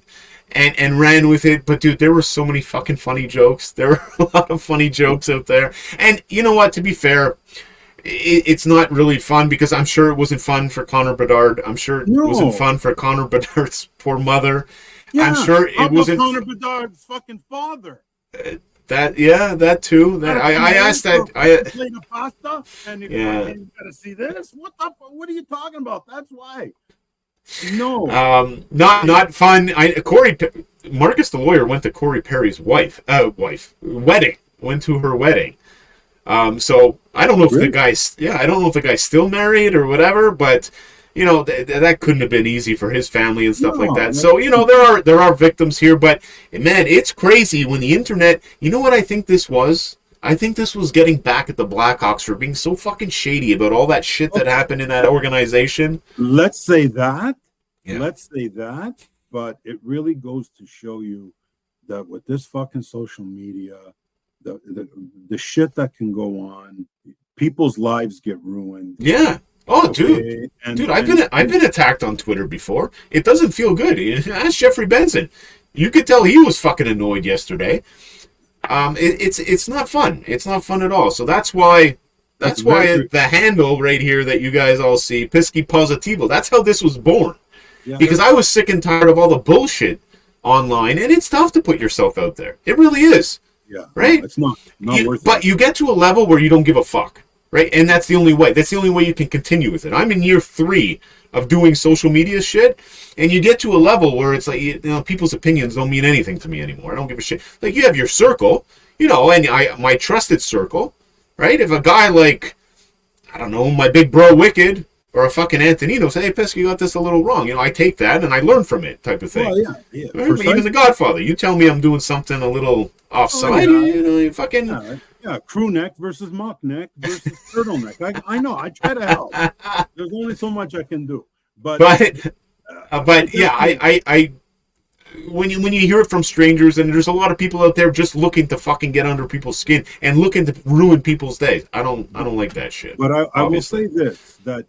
and ran with it. But dude, there were so many fucking funny jokes. There were a lot of funny jokes out there. And you know what? To be fair, it's not really fun because I'm sure it wasn't fun for Connor Bedard. I'm sure it wasn't fun for Connor Bedard's poor mother. Yeah, I'm sure it wasn't Connor Bedard's fucking father. That too. That I asked that. Plate of pasta, and you gotta see this. What are you talking about? That's why. No. Not fun. Marcus the lawyer went to Corey Perry's wedding. Went to her wedding. So I don't know if the guy's I don't know if the guy's still married or whatever, but you know that couldn't have been easy for his family and stuff like that. So you know there are victims here, but man, it's crazy when the internet. You know what I think this was? I think this was getting back at the Blackhawks for being so fucking shady about all that shit that happened in that organization. Let's say that. Yeah. Let's say that. But it really goes to show you that with this fucking social media, the shit that can go on, people's lives get ruined. Yeah. Oh, dude. I've been attacked on Twitter before. It doesn't feel good. Ask Jeffrey Benson. You could tell he was fucking annoyed yesterday. It's not fun. It's not fun at all. So that's why the handle right here that you guys all see, Pisky Positivo, that's how this was born. Yeah. Because I was sick and tired of all the bullshit online, and it's tough to put yourself out there. It really is. Yeah. Right? It's not worth it. But you get to a level where you don't give a fuck. Right? And that's the only way. That's the only way you can continue with it. I'm in year 3 of doing social media shit, and you get to a level where it's like, you know, people's opinions don't mean anything to me anymore. I don't give a shit. Like, you have your circle, you know, and my trusted circle, right? If a guy like, I don't know, my big bro Wicked or a fucking Antonino say, hey, Pesky, you got this a little wrong. You know, I take that and I learn from it type of thing. Well, yeah. Right? Even The Godfather. You tell me I'm doing something a little offside, you know, you fucking... Yeah, crew neck versus mock neck versus turtleneck. I know. I try to help. There's only so much I can do. But yeah, I when you hear it from strangers, and there's a lot of people out there just looking to fucking get under people's skin and looking to ruin people's days. I don't like that shit. But I will say this, that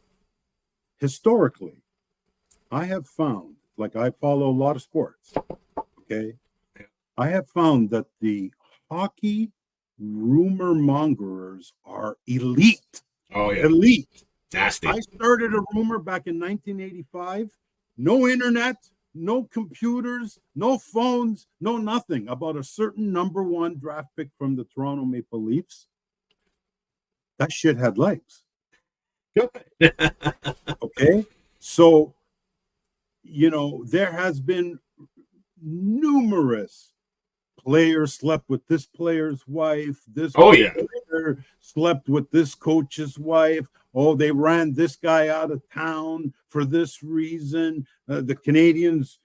historically, I have found, like, I follow a lot of sports. Okay, I have found that the hockey rumor mongerers are elite. Oh yeah, elite. Nasty. I started a rumor back in 1985. No internet, no computers, no phones, no nothing, about a certain number 1 draft pick from the Toronto Maple Leafs. That shit had legs. Okay, so you know there has been numerous players slept with this player's wife. This player slept with this coach's wife. Oh, they ran this guy out of town for this reason. The Canadians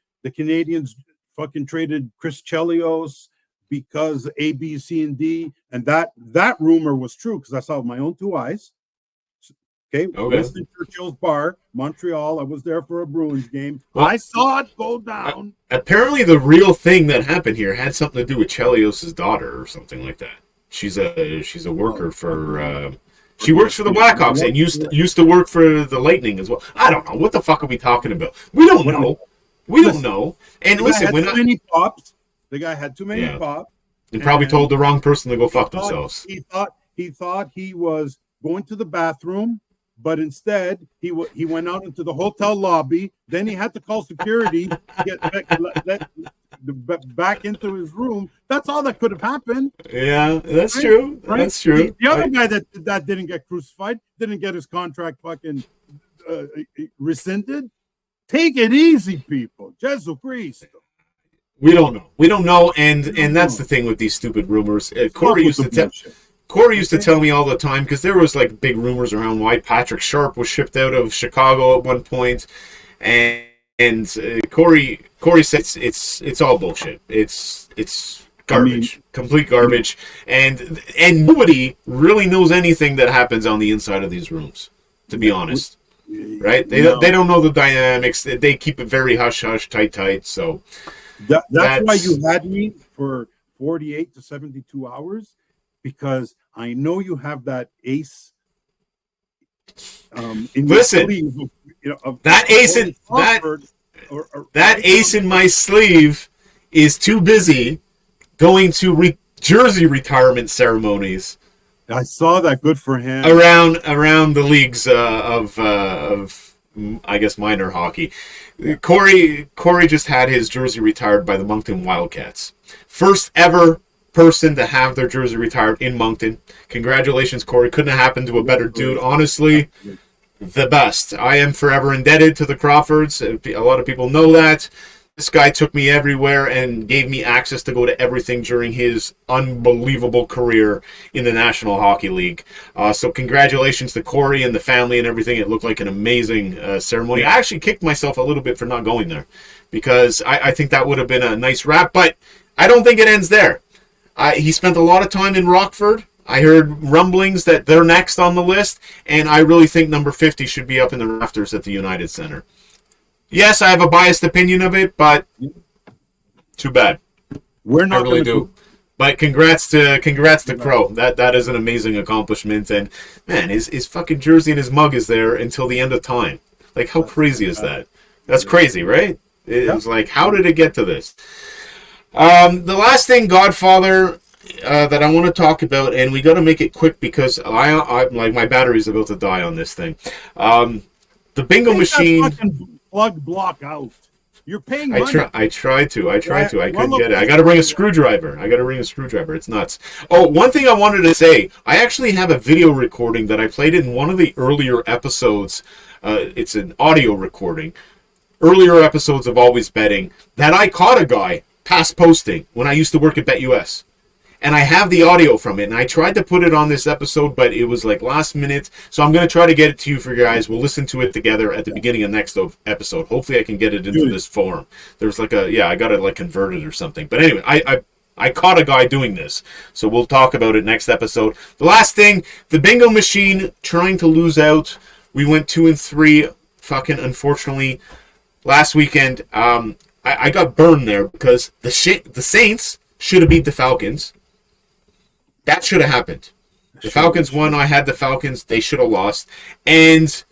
fucking traded Chris Chelios because A, B, C, and D. And that rumor was true because I saw it with my own 2 eyes. Okay. Winston Churchill's bar, Montreal. I was there for a Bruins game. Well, I saw it go down. Apparently, the real thing that happened here had something to do with Chelios' daughter or something like that. She's a worker for. She works for the Blackhawks and used to work for the Lightning as well. I don't know. What the fuck are we talking about? We don't know. We don't know. And listen, when too many pops. The guy had too many pops. And probably told the wrong person to go fuck themselves. He thought he was going to the bathroom. But instead, he went out into the hotel lobby. Then he had to call security to get back into his room. That's all that could have happened. Yeah, that's true. Right? That's true. The other guy that didn't get crucified, didn't get his contract fucking rescinded. Take it easy, people. Jesus Christ. We don't know. We don't know, and that's the thing with these stupid rumors. Corey used to tell me all the time, because there was like big rumors around why Patrick Sharp was shipped out of Chicago at one point, and Corey said it's all bullshit. It's garbage, complete garbage, and nobody really knows anything that happens on the inside of these rooms, to be honest. Right? They don't know the dynamics. They keep it very hush hush, tight. So that's why you had me for 48 to 72 hours, because I know you have that ace in your Listen, sleeve, that ace in that ace in my sleeve is too busy going to jersey retirement ceremonies. I saw that. Good for him. Around the leagues of I guess minor hockey. Corey just had his jersey retired by the Moncton Wildcats. First ever person to have their jersey retired in Moncton. Congratulations, Corey. Couldn't have happened to a better dude. Honestly, the best. I am forever indebted to the Crawfords. A lot of people know that. This guy took me everywhere and gave me access to go to everything during his unbelievable career in the National Hockey League. So congratulations to Corey and the family and everything. It looked like an amazing ceremony. I actually kicked myself a little bit for not going there, because I think that would have been a nice wrap, but I don't think it ends there. He spent a lot of time in Rockford. I heard rumblings that they're next on the list, and I really think number 50 should be up in the rafters at the United Center. Yes, I have a biased opinion of it, but too bad. We're not I really do. But congrats to Crow. That is an amazing accomplishment, and man, his fucking jersey and his mug is there until the end of time. Like, how crazy is that? That's crazy, right? It was like, how did it get to this? The last thing, Godfather, that I want to talk about, and we got to make it quick because I like my battery's about to die on this thing. The bingo machine. Plug block out. You're paying money. I tried to. I couldn't get it. I got to bring a screwdriver. It's nuts. Oh, one thing I wanted to say. I actually have a video recording that I played in one of the earlier episodes. It's an audio recording. Earlier episodes of Always Betting that I caught a guy past posting when I used to work at BetUS. And I have the audio from it, and I tried to put it on this episode, but it was like last minute. So I'm going to try to get it to you for you guys. We'll listen to it together at the beginning of next episode. Hopefully I can get it into this form. There's like I got to like convert it or something. But anyway, I caught a guy doing this. So we'll talk about it next episode. The last thing, the bingo machine trying to lose out. We went 2-3, fucking unfortunately, last weekend. I got burned there because the Saints should have beat the Falcons. That should have happened. The Falcons won. I had the Falcons. They should have lost. And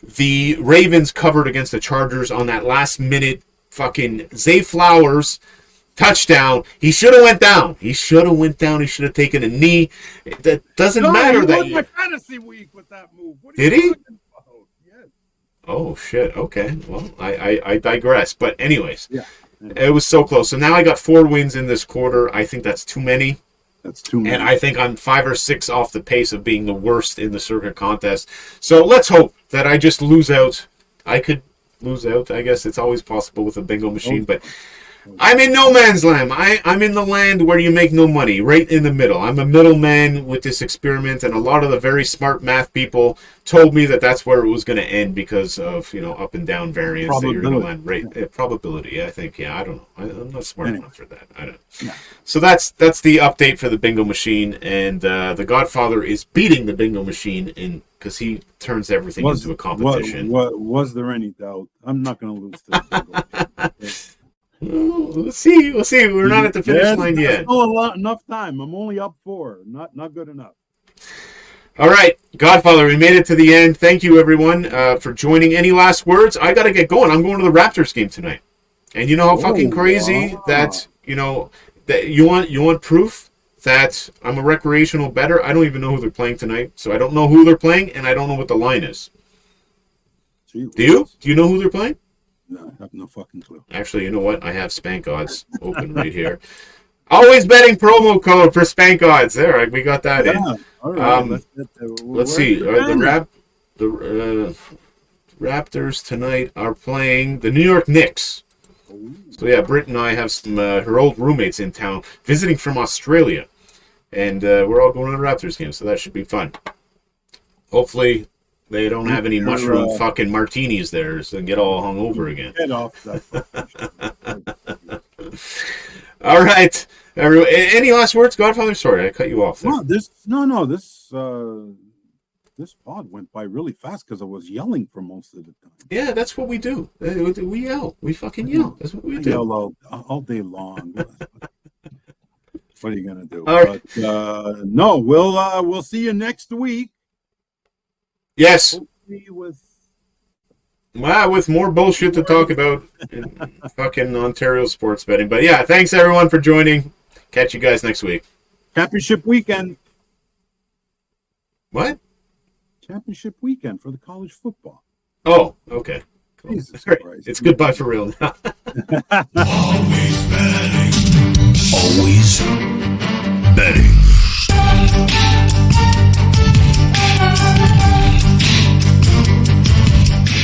the Ravens covered against the Chargers on that last minute fucking Zay Flowers touchdown. He should have went down. He should have taken a knee. That doesn't matter. That won my fantasy week with that move. Did he? Yes. Oh shit. Okay. Well, I digress. But anyways, it was so close. So now I got 4 wins in this quarter. I think that's too many. That's too many. And I think I'm 5 or 6 off the pace of being the worst in the circuit contest. So let's hope that I just lose out. I could lose out. I guess it's always possible with a bingo machine, but I'm in no man's land. I'm in the land where you make no money, right in the middle. I'm a middleman with this experiment, and a lot of the very smart math people told me that that's where it was going to end because of, up and down variance that you're going to land right. Probability, I think. Yeah, I don't know. I'm not smart enough for that. I don't. Yeah. So that's the update for the bingo machine, and the Godfather is beating the bingo machine because he turns everything into a competition. Was there any doubt? I'm not going to lose to the bingo. We'll see. We're not at the finish line yet. Enough time. I'm only up 4. Not good enough. All right, Godfather, we made it to the end. Thank you, everyone, for joining. Any last words? I got to get going. I'm going to the Raptors game tonight. And you know how fucking crazy that, that you want proof that I'm a recreational bettor? I don't even know who they're playing tonight. So I don't know who they're playing, and I don't know what the line is. Do you? Do you know who they're playing? No, I have no fucking clue. Actually, you know what? I have Spank Odds open right here. Always Betting promo code for Spank Odds. There, we got that in. All right, let's see. The Raptors tonight are playing the New York Knicks. So yeah, Britt and I have some her old roommates in town visiting from Australia, and we're all going to the Raptors game. So that should be fun. Hopefully, they don't have any mushroom fucking martinis there, so get all hung over again. Get off that. All right, everyone. Any last words, Godfather? Sorry, I cut you off there. This pod went by really fast because I was yelling for most of the time. Yeah, that's what we do. We yell. We fucking yell. That's what we do. Yell all day long. What are you gonna do? All right. But, no, we'll see you next week. Yes. Hopefully with more bullshit to talk about in fucking Ontario sports betting. But yeah, thanks everyone for joining. Catch you guys next week. championship weekend. What? Championship weekend for the college football. Oh, okay. Cool. Jesus Great. Christ. It's goodbye for real now. Always betting. Always